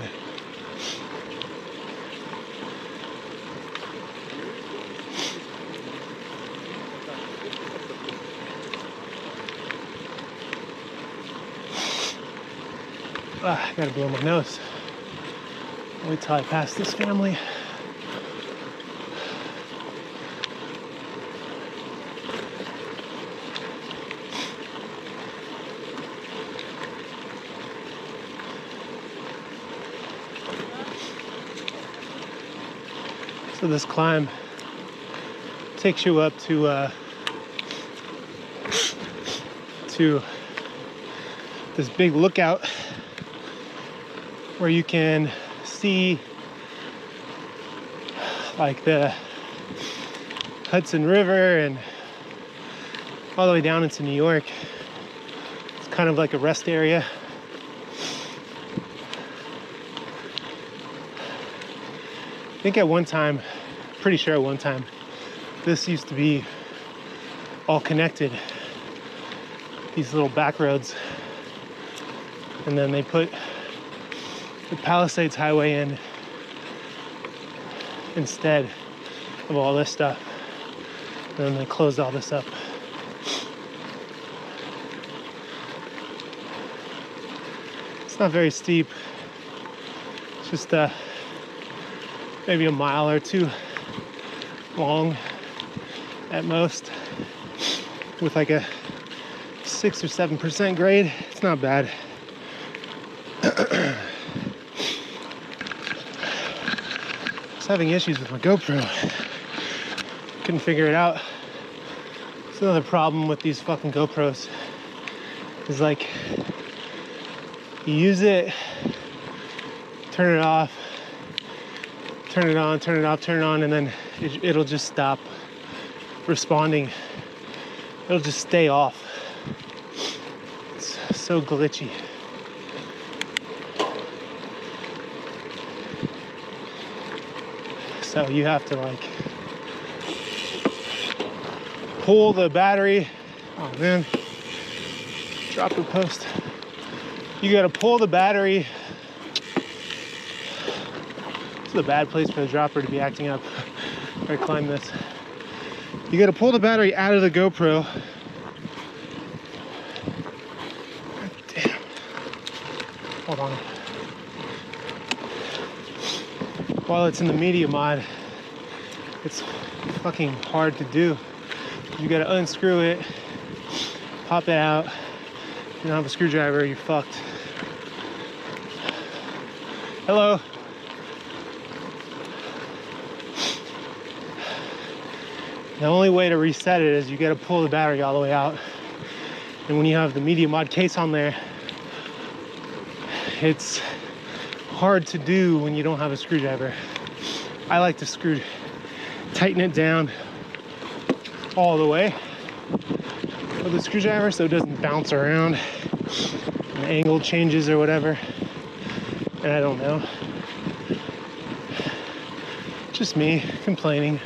I gotta blow my nose. Wait till I pass this family. So this climb takes you up to this big lookout where you can see like the Hudson River and all the way down into New York. It's kind of like a rest area. I think at one time, pretty sure at one time, this used to be all connected, these little back roads. And then they put the Palisades Highway in instead of all this stuff. And then they closed all this up. It's not very steep. It's just maybe a mile or two long at most, with like a 6 or 7% grade. It's not bad. I was having issues with my GoPro. Couldn't figure it out. It's another problem with these fucking GoPros. Is like, you use it, turn it off, turn it on, turn it off, turn it on, and then it'll just stop responding. It'll just stay off. It's so glitchy. So you have to like pull the battery. Oh man, dropper post. You gotta pull the battery. This is a bad place for the dropper to be acting up. I climb this. You gotta pull the battery out of the GoPro. Damn. Hold on. While it's in the media mod, it's fucking hard to do. You gotta unscrew it, pop it out. If you don't have a screwdriver, you're fucked. Hello. The only way to reset it is you gotta pull the battery all the way out. And when you have the media mod case on there, it's hard to do when you don't have a screwdriver. I like to tighten it down all the way with a screwdriver so it doesn't bounce around and the angle changes or whatever. And I don't know. Just me complaining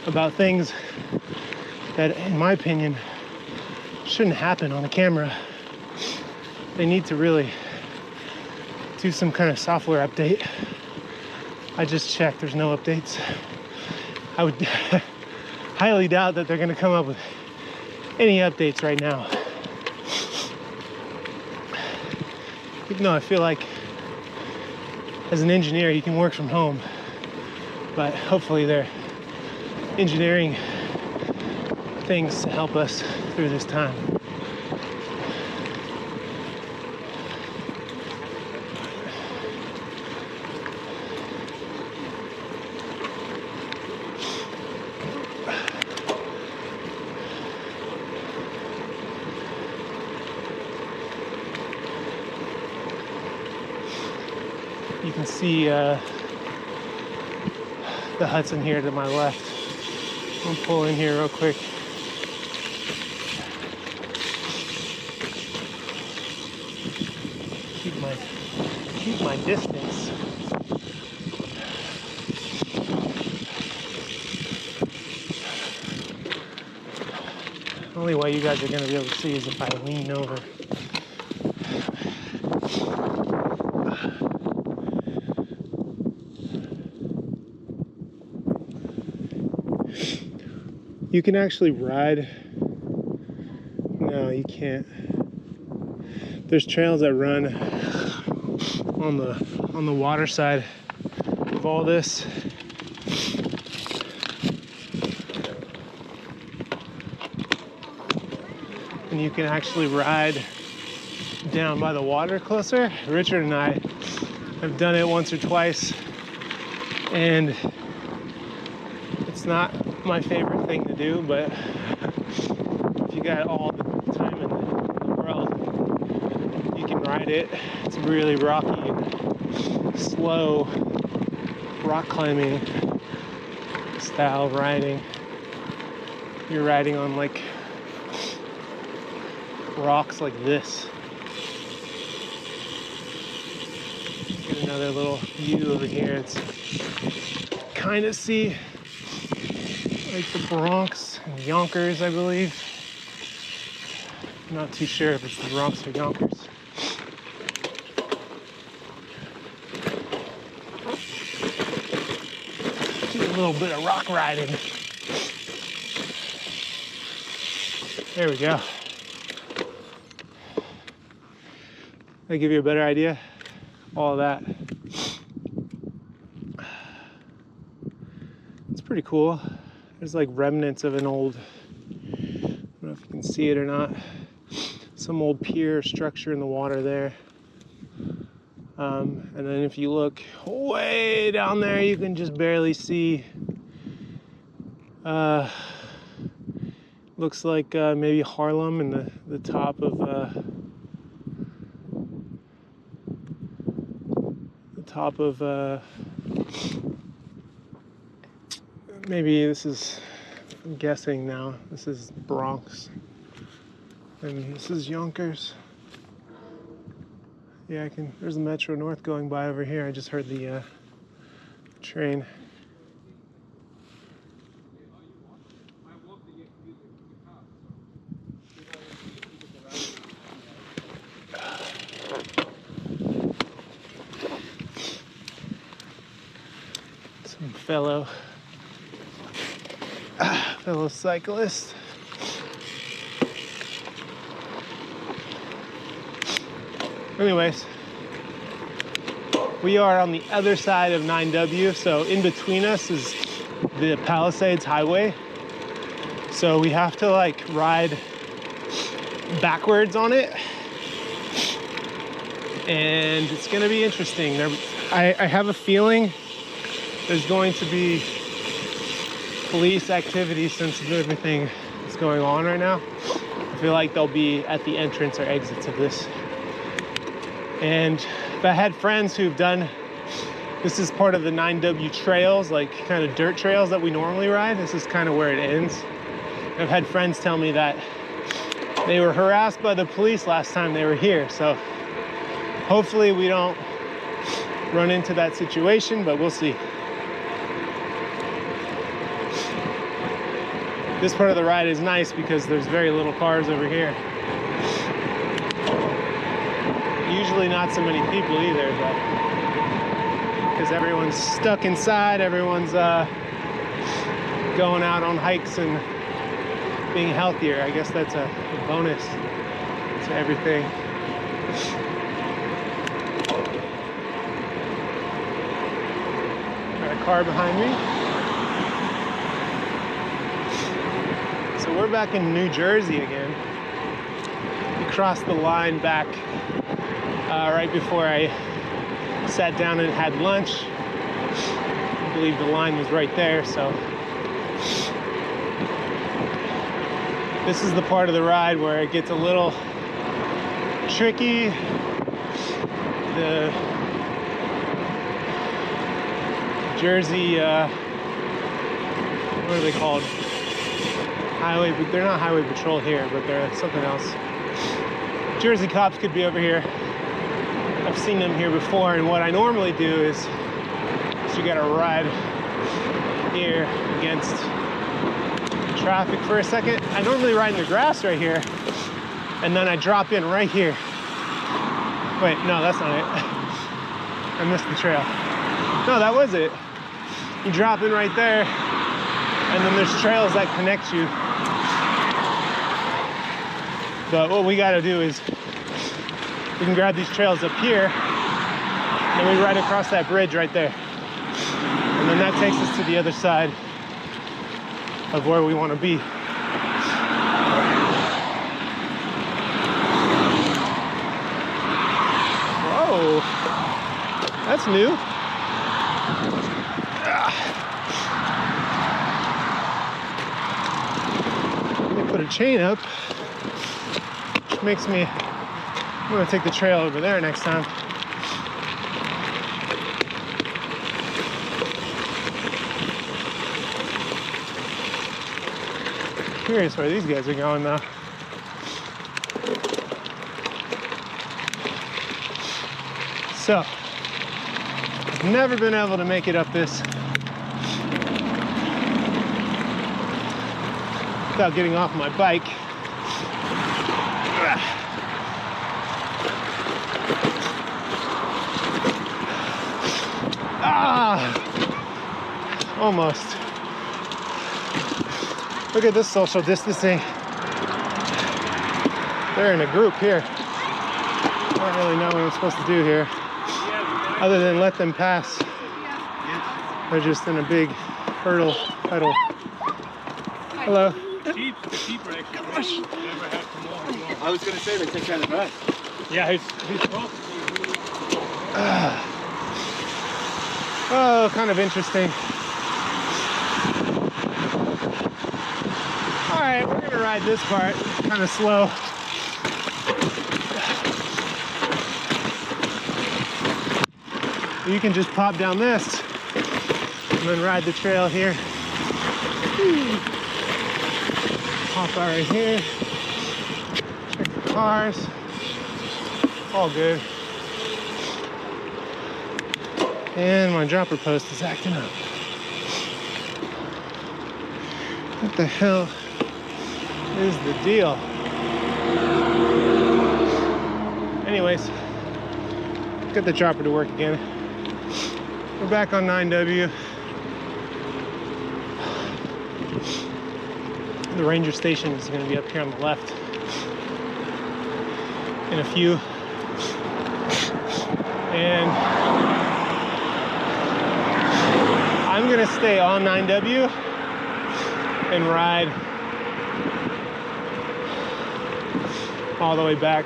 about things that, in my opinion, shouldn't happen on a camera. They need to really do some kind of software update. I just checked, there's no updates. I would highly doubt that they're gonna come up with any updates right now. Even though I feel like as an engineer you can work from home, but hopefully they're engineering things to help us through this time. You can see the Hudson here to my left. I'm gonna pull in here real quick. Keep my distance. The only way you guys are gonna be able to see is if I lean over. You can actually ride. No, you can't. there's trails that run on the water side of all this. And you can actually ride down by the water closer. Richard and I have done it once or twice, and it's not my favorite thing to do, but if you got all the time in the world, you can ride it. It's really rocky and slow rock climbing style riding. You're riding on like rocks like this. Get another little view over here. It's kind of see like the Bronx and Yonkers, I believe. I'm not too sure if it's the Bronx or Yonkers. Do a little bit of rock riding. There we go. That give you a better idea? All of that. It's pretty cool. There's like remnants of an old, I don't know if you can see it or not, some old pier structure in the water there. And then if you look way down there, you can just barely see, looks like maybe Harlem and the top of maybe this is, I'm guessing now, this is Bronx, and this is Yonkers. Yeah, there's the Metro North going by over here. I just heard the train. Some fellow cyclists. Anyways, we are on the other side of 9W, so in between us is the Palisades Highway. So we have to like ride backwards on it, and it's gonna be interesting. I have a feeling there's going to be police activity since everything is going on right now. I feel like they'll be at the entrance or exits of this. And if I had friends who've done, this is part of the 9W trails, like kind of dirt trails that we normally ride. This is kind of where it ends. I've had friends tell me that they were harassed by the police last time they were here. So hopefully we don't run into that situation, but we'll see. This part of the ride is nice because there's very little cars over here. Usually not so many people either, but because everyone's stuck inside, everyone's going out on hikes and being healthier. I guess that's a bonus to everything. Got a car behind me. So we're back in New Jersey again. We crossed the line back right before I sat down and had lunch. I believe the line was right there, so this is the part of the ride where it gets a little tricky. The Jersey, what are they called? Highway, but they're not highway patrol here, but they're something else. Jersey cops could be over here. I've seen them here before, and what I normally do is you gotta ride here against traffic for a second. I normally ride in the grass right here, and then I drop in right here. Wait, no, that's not it. I missed the trail. No, that was it. You drop in right there, and then there's trails that connect you. But what we gotta do is we can grab these trails up here, and we ride across that bridge right there. And then that takes us to the other side of where we want to be. Whoa, that's new. Let me put a chain up, which makes me, I'm gonna take the trail over there next time. Curious where these guys are going though. So, I've never been able to make it up this without getting off my bike. Almost. Look at this social distancing. They're in a group here. I don't really know what I'm supposed to do here, other than let them pass. They're just in a big huddle. Hello. Sheep are actually never had to mow. I was going to say they take kind of bad. Yeah, he's Oh, kind of interesting. All right, we're gonna ride this part. It's kind of slow. You can just pop down this and then ride the trail here. Hop out right here. Check the cars. All good. And my dropper post is acting up. What the hell is the deal? Anyways, get the dropper to work again. We're back on 9W. The ranger station is going to be up here on the left in a few. And I'm going to stay on 9W and ride all the way back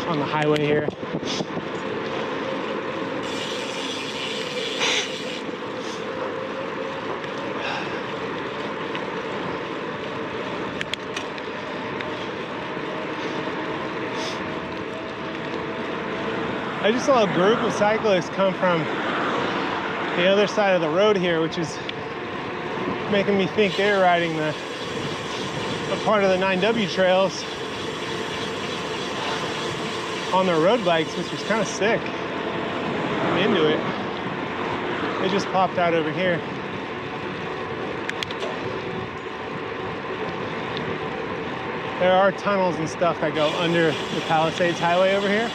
on the highway here. I just saw a group of cyclists come from the other side of the road here, which is making me think they're riding a part of the 9W trails on their road bikes, which was kind of sick. I'm into it. They just popped out over here. There are tunnels and stuff that go under the Palisades Highway over here.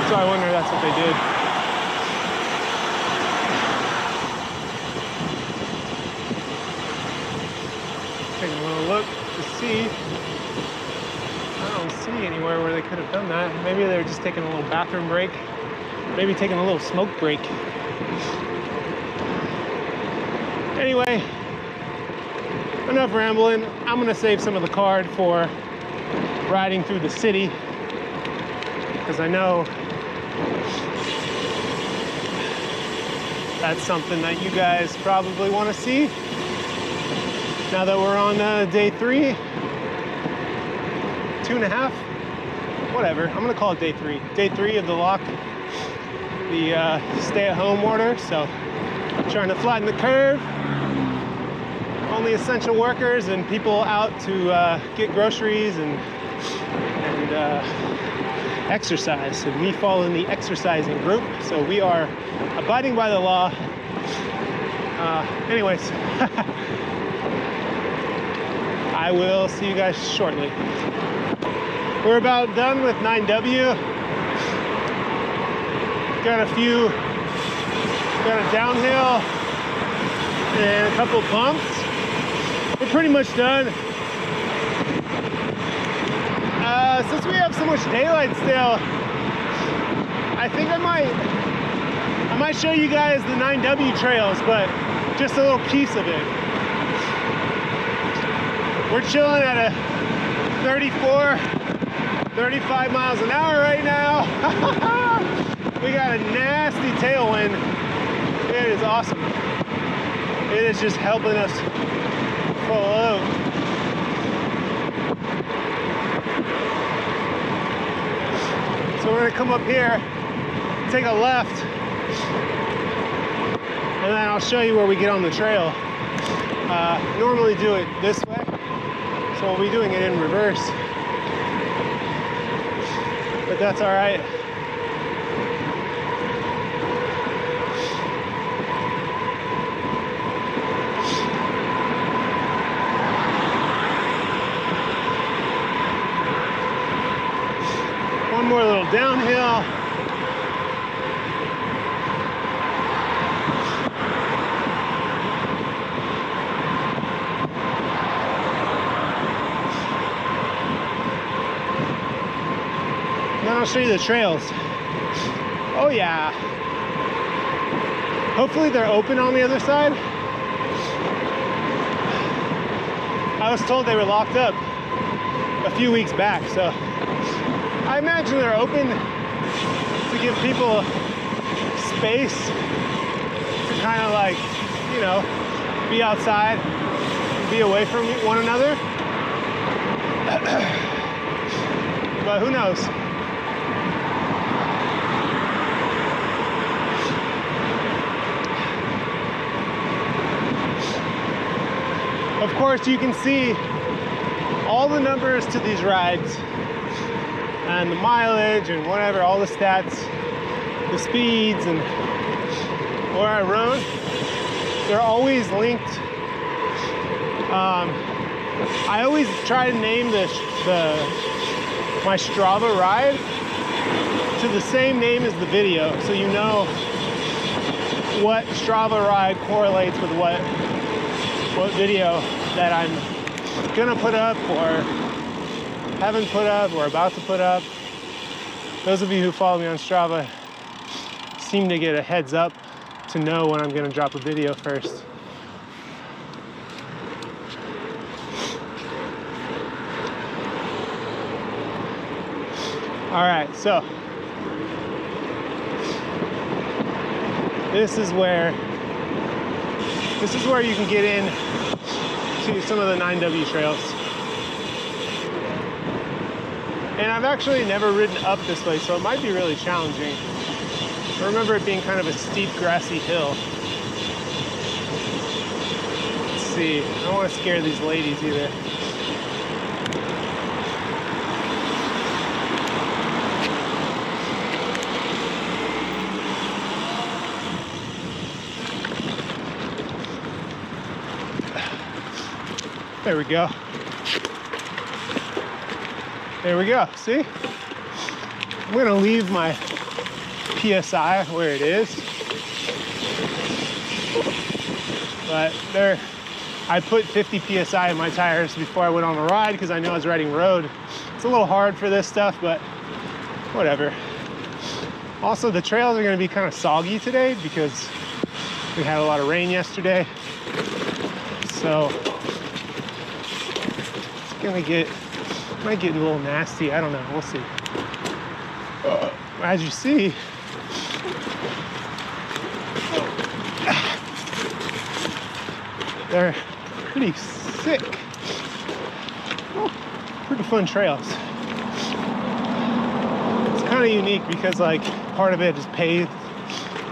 So I wonder if that's what they did. Taking a little look to see. I don't see anywhere where they could have done that. Maybe they were just taking a little bathroom break. Maybe taking a little smoke break. Anyway, enough rambling. I'm gonna save some of the card for riding through the city, because I know that's something that you guys probably want to see. Now that we're on day 3, 2.5, whatever. I'm gonna call it day 3. Day 3 of the lock, the stay-at-home order. So I'm trying to flatten the curve. Only essential workers and people out to get groceries and exercise. And me fall in the exercising group. So we are abiding by the law. Anyways, I will see you guys shortly. We're about done with 9W. Got a downhill and a couple bumps. We're pretty much done. Since we have so much daylight still, I think I might show you guys the 9W trails, but just a little piece of it. We're chilling at a 34, 35 miles an hour right now. We got a nasty tailwind. It is awesome. It is just helping us pull out. So we're gonna come up here, take a left, and then I'll show you where we get on the trail. Normally do it this way, so we'll be doing it in reverse, but that's all right. One more little downhill. Then I'll show you the trails. Oh yeah. Hopefully they're open on the other side. I was told they were locked up a few weeks back, so I imagine they're open to give people space to kind of like, you know, be outside, be away from one another. But who knows? Of course, you can see all the numbers to these rides and the mileage and whatever, all the stats, the speeds and where I rode. They're always linked. I always try to name my Strava ride to the same name as the video, so you know what Strava ride correlates with what video that I'm gonna put up or haven't put up or about to put up. Those of you who follow me on Strava seem to get a heads up to know when I'm gonna drop a video first. All right, so this is where you can get in to some of the 9W trails. And I've actually never ridden up this way, so it might be really challenging. I remember it being kind of a steep, grassy hill. Let's see, I don't want to scare these ladies either. There we go. There we go, see? I'm gonna leave my PSI where it is. But there, I put 50 PSI in my tires before I went on the ride because I knew I was riding road. It's a little hard for this stuff, but whatever. Also, the trails are gonna be kind of soggy today because we had a lot of rain yesterday. So, might get a little nasty. I don't know. We'll see. As you see, they're pretty sick. Oh, pretty fun trails. It's kind of unique because like part of it is paved.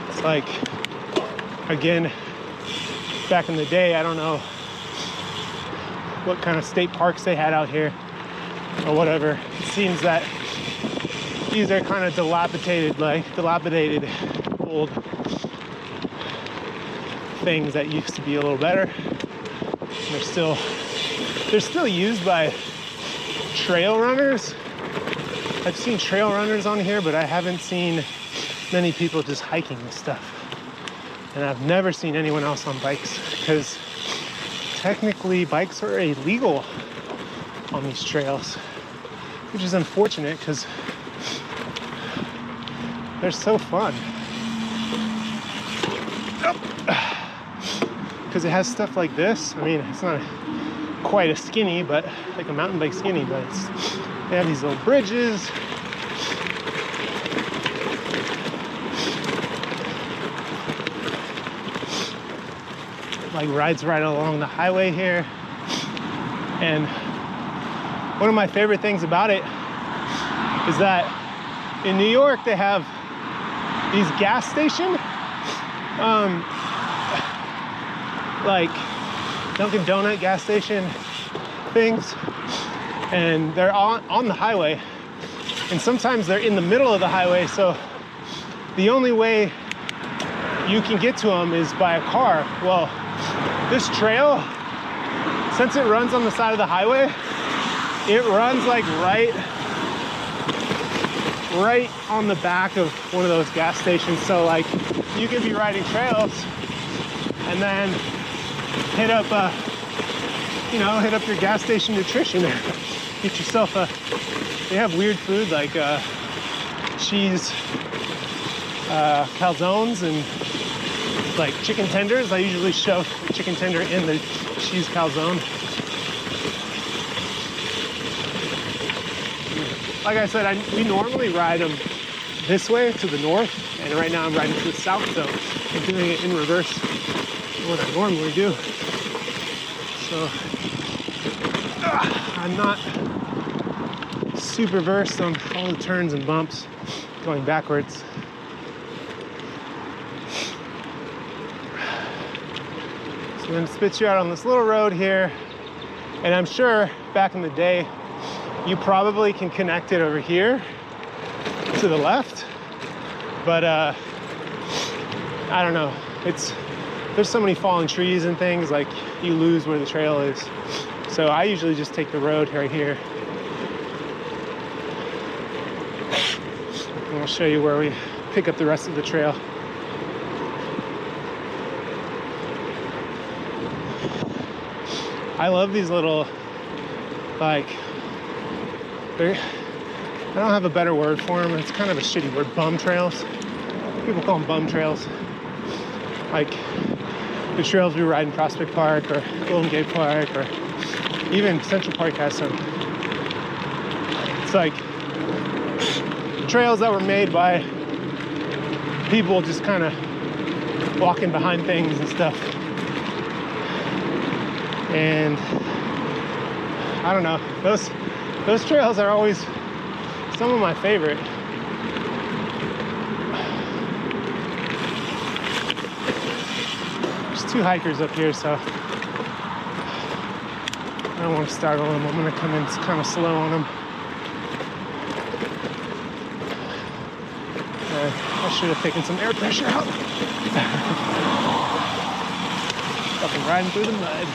It's like, again, back in the day, I don't know what kind of state parks they had out here or whatever. It seems that these are kind of dilapidated old things that used to be a little better. They're still used by trail runners. I've seen trail runners on here, but I haven't seen many people just hiking this stuff. And I've never seen anyone else on bikes because technically bikes are illegal on these trails. which is unfortunate because they're so fun. Because it has stuff like this. I mean, it's not quite a skinny, but like a mountain bike skinny, but they have these little bridges. Like rides right along the highway here. And one of my favorite things about it is that in New York they have these gas station like Dunkin' Donut gas station things, and they're on the highway, and sometimes they're in the middle of the highway, so the only way you can get to them is by a car. Well, this trail, since it runs on the side of the highway, it runs like right on the back of one of those gas stations. So like you could be riding trails and then hit up your gas station nutrition or get yourself they have weird food like cheese calzones and like chicken tenders. I usually shove the chicken tender in the cheese calzone. Like I said, we normally ride them this way to the north, and right now I'm riding to the south, so I'm doing it in reverse what I normally do. So I'm not super versed on all the turns and bumps going backwards. So I'm gonna spit you out on this little road here, and I'm sure back in the day you probably can connect it over here to the left, but I don't know. There's so many fallen trees and things, like you lose where the trail is. So I usually just take the road right here. And I'll show you where we pick up the rest of the trail. I love these little, like, I don't have a better word for them. It's kind of a shitty word, bum trails. People call them bum trails. Like the trails we ride in Prospect Park or Golden Gate Park, or even Central Park has some. It's like trails that were made by people just kind of walking behind things and stuff. And I don't know, those trails are always some of my favorite. There's two hikers up here, so I don't want to startle them. I'm going to come in kind of slow on them. I should have taken some air pressure out. Fucking riding through the mud.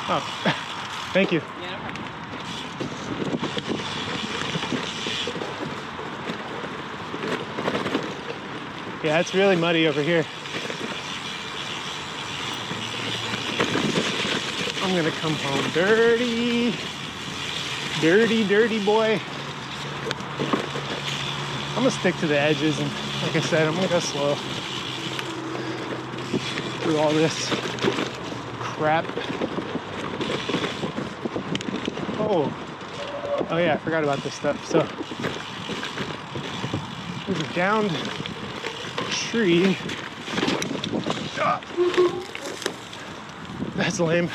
Oh, thank you. Yeah, it's really muddy over here. I'm gonna come home dirty, dirty boy. I'm gonna stick to the edges, and like I said, I'm gonna go slow through all this crap. Oh yeah, I forgot about this stuff. So there's a downed tree. That's lame.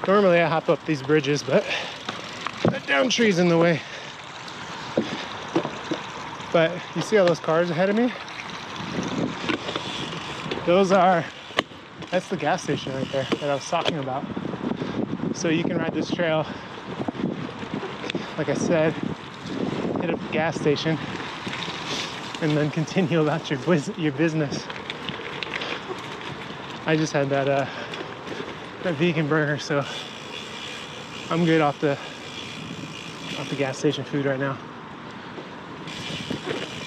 Normally I hop up these bridges, but that downed tree's in the way. But you see all those cars ahead of me? That's the gas station right there that I was talking about. So you can ride this trail, like I said, hit up the gas station, and then continue about your business. I just had that vegan burger, so I'm good off the gas station food right now.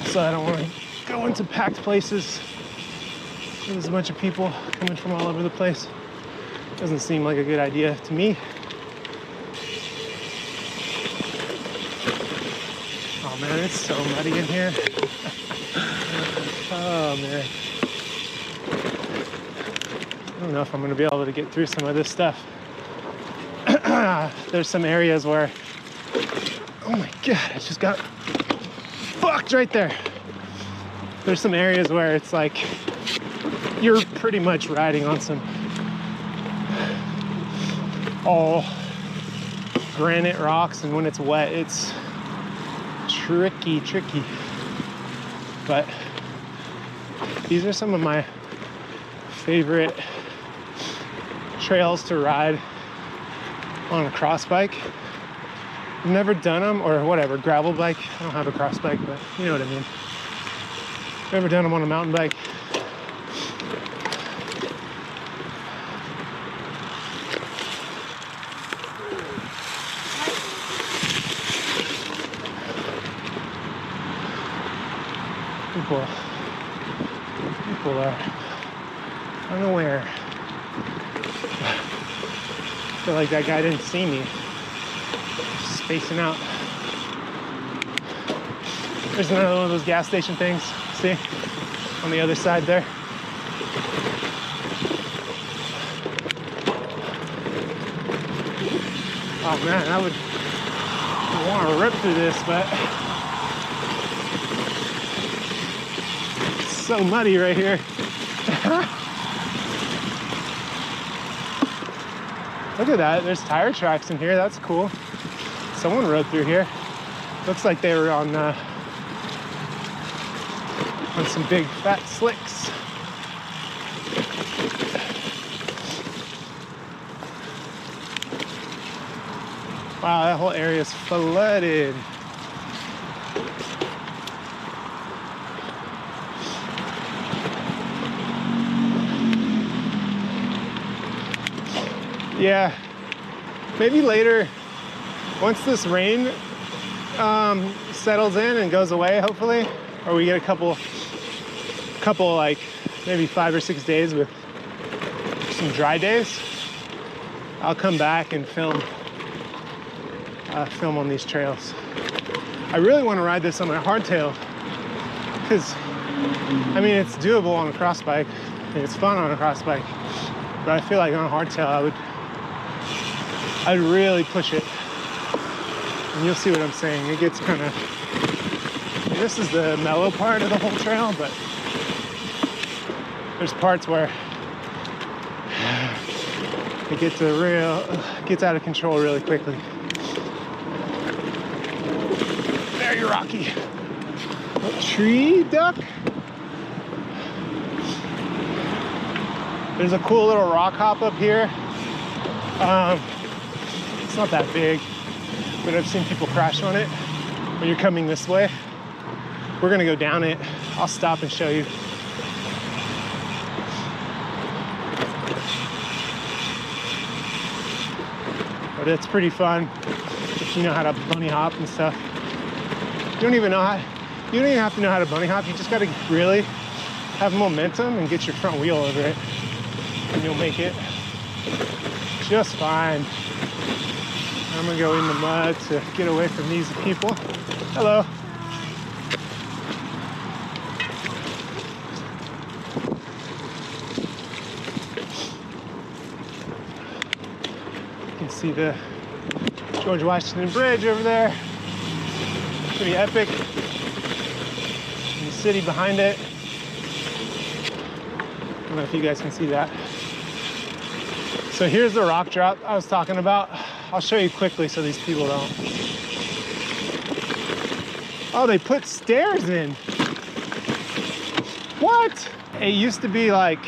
So I don't want to go into packed places. There's a bunch of people coming from all over the place. Doesn't seem like a good idea to me. Oh man, it's so muddy in here. Oh man. I don't know if I'm gonna be able to get through some of this stuff. There's some areas where, oh my God, I just got fucked right there. There's some areas where it's like, you're pretty much riding on some all granite rocks, and when it's wet, it's tricky. But these are some of my favorite trails to ride on a cross bike. I've never done them, or whatever, gravel bike. I don't have a cross bike, but you know what I mean. Never done them on a mountain bike. People are unaware. I feel like that guy didn't see me. Spacing out. There's another one of those gas station things. See? On the other side there. Oh man, I would want to rip through this, but it's so muddy right here. Look at that, there's tire tracks in here, that's cool. Someone rode through here. Looks like they were on some big fat slicks. Wow, that whole area is flooded. Yeah, maybe later, once this rain settles in and goes away, hopefully, or we get a couple like maybe 5 or 6 days with some dry days, I'll come back and film on these trails. I really want to ride this on my hardtail because, I mean, it's doable on a cross bike and it's fun on a cross bike, but I feel like on a hardtail I'd really push it, and you'll see what I'm saying. It gets kind of, this is the mellow part of the whole trail, but there's parts where it gets out of control really quickly. Very rocky. Tree duck. There's a cool little rock hop up here. It's not that big, but I've seen people crash on it when you're coming this way. We're gonna go down it. I'll stop and show you. But it's pretty fun if you know how to bunny hop and stuff. You don't even have to know how to bunny hop. You just gotta really have momentum and get your front wheel over it, and you'll make it just fine. I'm gonna go in the mud to get away from these people. Hello. You can see the George Washington Bridge over there. Pretty epic. And the city behind it. I don't know if you guys can see that. So here's the rock drop I was talking about. I'll show you quickly so these people don't. Oh, they put stairs in. What? It used to be like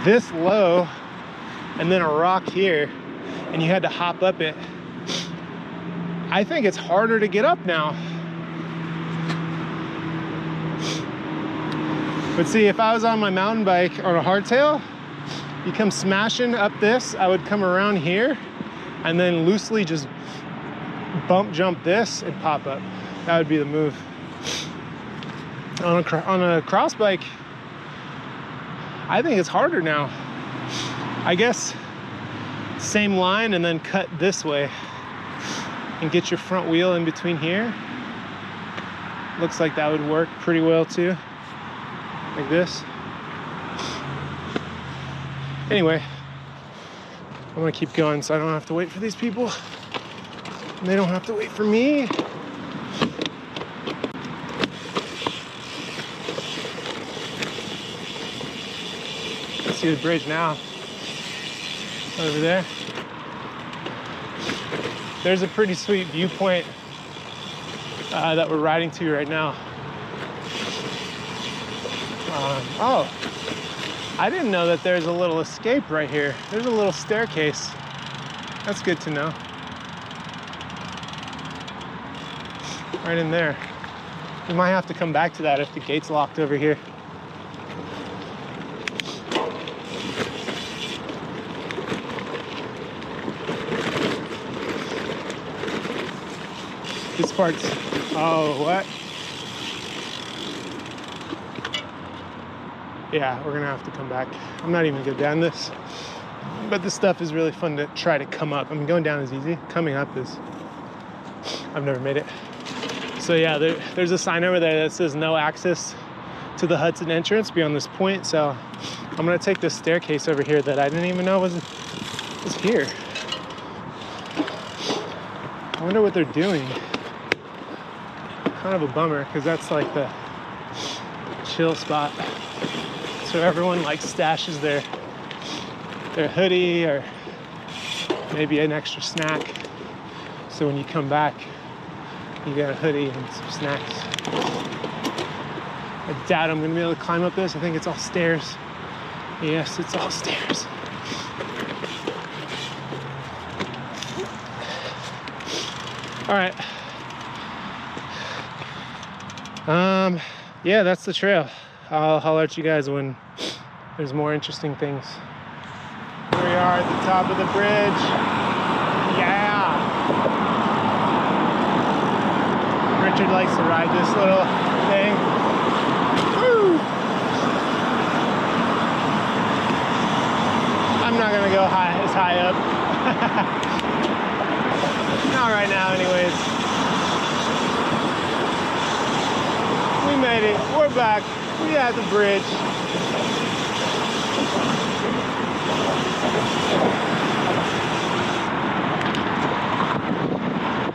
this low and then a rock here, and you had to hop up it. I think it's harder to get up now. But see, if I was on my mountain bike on a hardtail, you come smashing up this, I would come around here and then loosely just bump jump this and pop up. That would be the move. On a cross bike, I think it's harder now. I guess same line and then cut this way and get your front wheel in between here. Looks like that would work pretty well too, like this. Anyway, I'm gonna keep going so I don't have to wait for these people and they don't have to wait for me. See the bridge now over there. There's a pretty sweet viewpoint that we're riding to right now. Oh, I didn't know that there's a little escape right here. There's a little staircase. That's good to know. Right in there. We might have to come back to that if the gate's locked over here. This part's, oh, what? Yeah, we're gonna have to come back. I'm not even gonna go down this, but this stuff is really fun to try to come up. I mean, going down is easy. Coming up is, I've never made it. So yeah, there's a sign over there that says no access to the Hudson entrance beyond this point. So I'm gonna take this staircase over here that I didn't even know was here. I wonder what they're doing. Kind of a bummer, because that's like the chill spot. So everyone like stashes their hoodie or maybe an extra snack. So when you come back, you get a hoodie and some snacks. I doubt I'm gonna be able to climb up this. I think it's all stairs. Yes, it's all stairs. All right. Yeah, that's the trail. I'll holler at you guys when there's more interesting things. Here we are at the top of the bridge. Yeah. Richard likes to ride this little thing. Woo! I'm not gonna go as high up. Not right now, anyways. We made it. We're back. We at the bridge.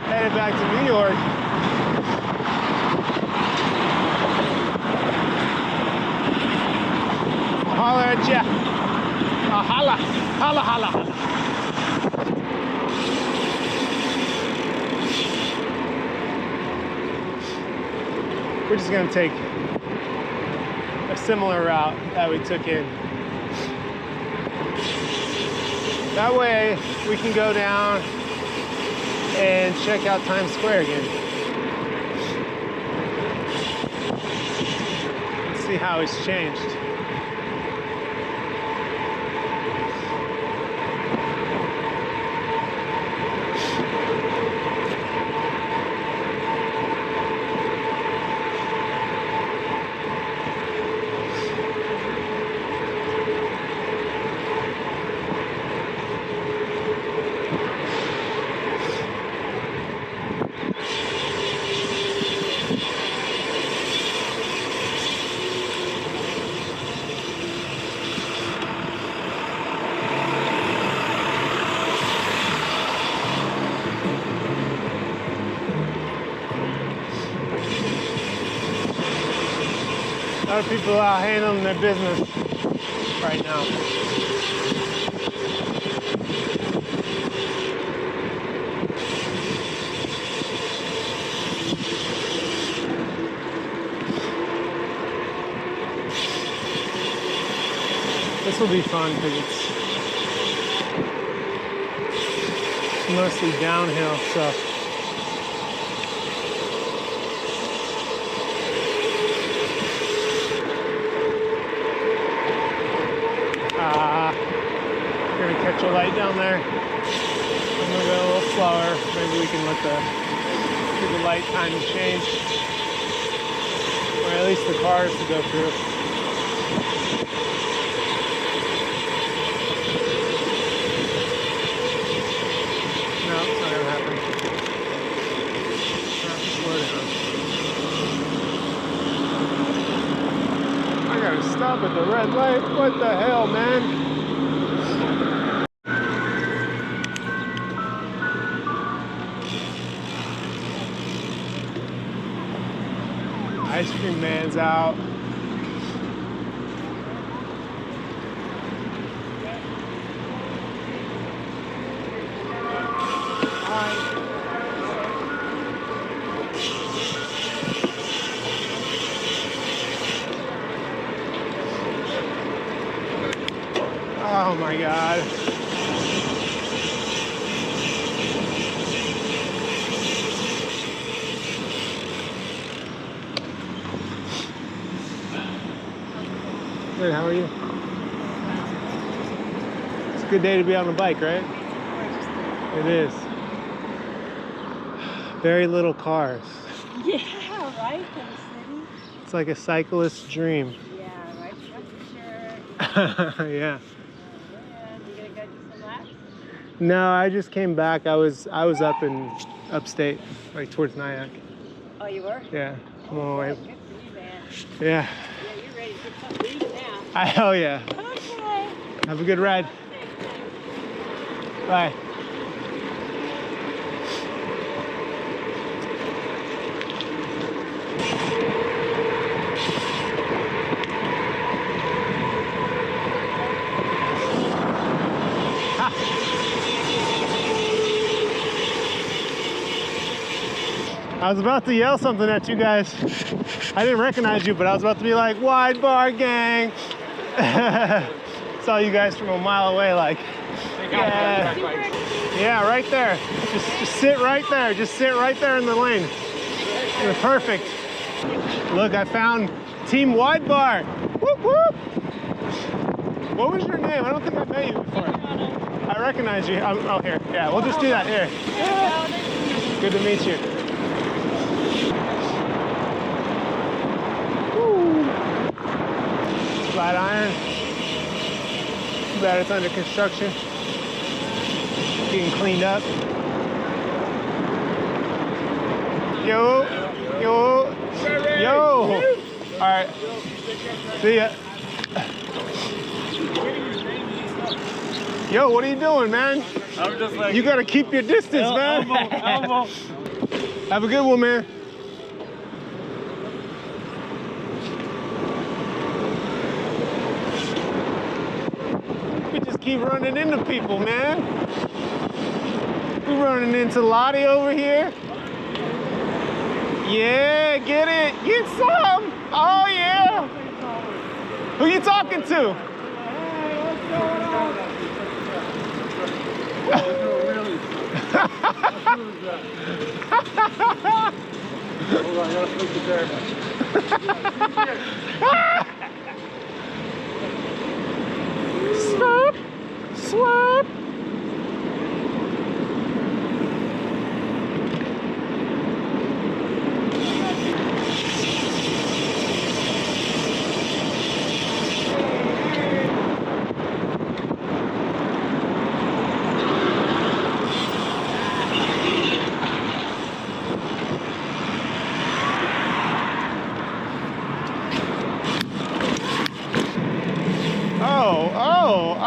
Headed back to New York. I'll holler at ya. I'll holla. Holla, holla, holla. We're just gonna take a similar route that we took in. That way we can go down and check out Times Square again. Let's see how it's changed. A lot of people out handling their business right now. This will be fun because it's mostly downhill, so. Gonna catch a light down there. I'm gonna go a little slower. Maybe we can let the light kind of change. Where least the cars to go through. No, it's not gonna happen. Slow down. I gotta stop at the red light. What the hell, man? Ice cream man's out. Oh my God. Good, how are you? It's a good day to be on the bike, right? It is. Very little cars. Yeah, right, for the city. It's like a cyclist's dream. Yeah, right, that's for sure. Yeah. Yeah, you gonna go do some laps? No, I just came back. I was up in upstate, like towards Nyack. Oh, you were? Yeah, I'm on my way. Good for you, man. Yeah. Yeah, you're ready to get something to eat now. Hell yeah. Okay. Have a good ride. Bye. I was about to yell something at you guys. I didn't recognize you, but I was about to be like, wide bar gang. Saw you guys from a mile away, like, yeah. Yeah, right there. Just sit right there. Just sit right there in the lane. You're perfect. Look, I found Team Wide Bar. Whoop, whoop. What was your name? I don't think I met you before. I recognize you. Oh, here. Yeah, we'll just do that. Here. Good to meet you. Woo. Flat iron. Too bad it's under construction. Getting cleaned up. Yo, yo, yo. All right. See ya. Yo, what are you doing, man? I'm just like, You gotta keep your distance, man. elbow. Have a good one, man. We just keep running into people, man. We're running into Lottie over here. Yeah, get it. Get some. Oh, yeah. Who you talking to? Hold on, I gotta flip the there. Slap, slap.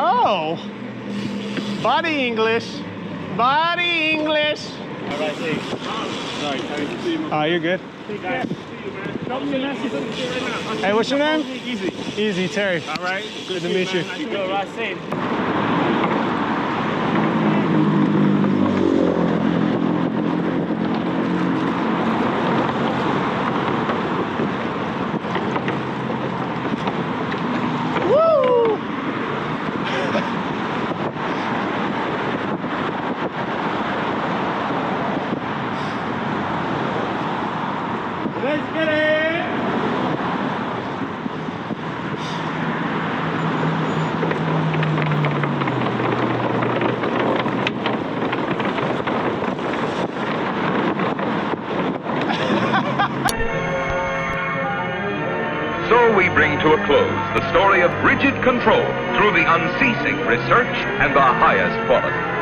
Oh. Body English. Body English. Oh, you're good. Hey, what's your name? Easy. Easy, Terry. All right. Good to meet you. You go right safe. Let's get it! to a close the story of rigid control through the unceasing research and the highest quality.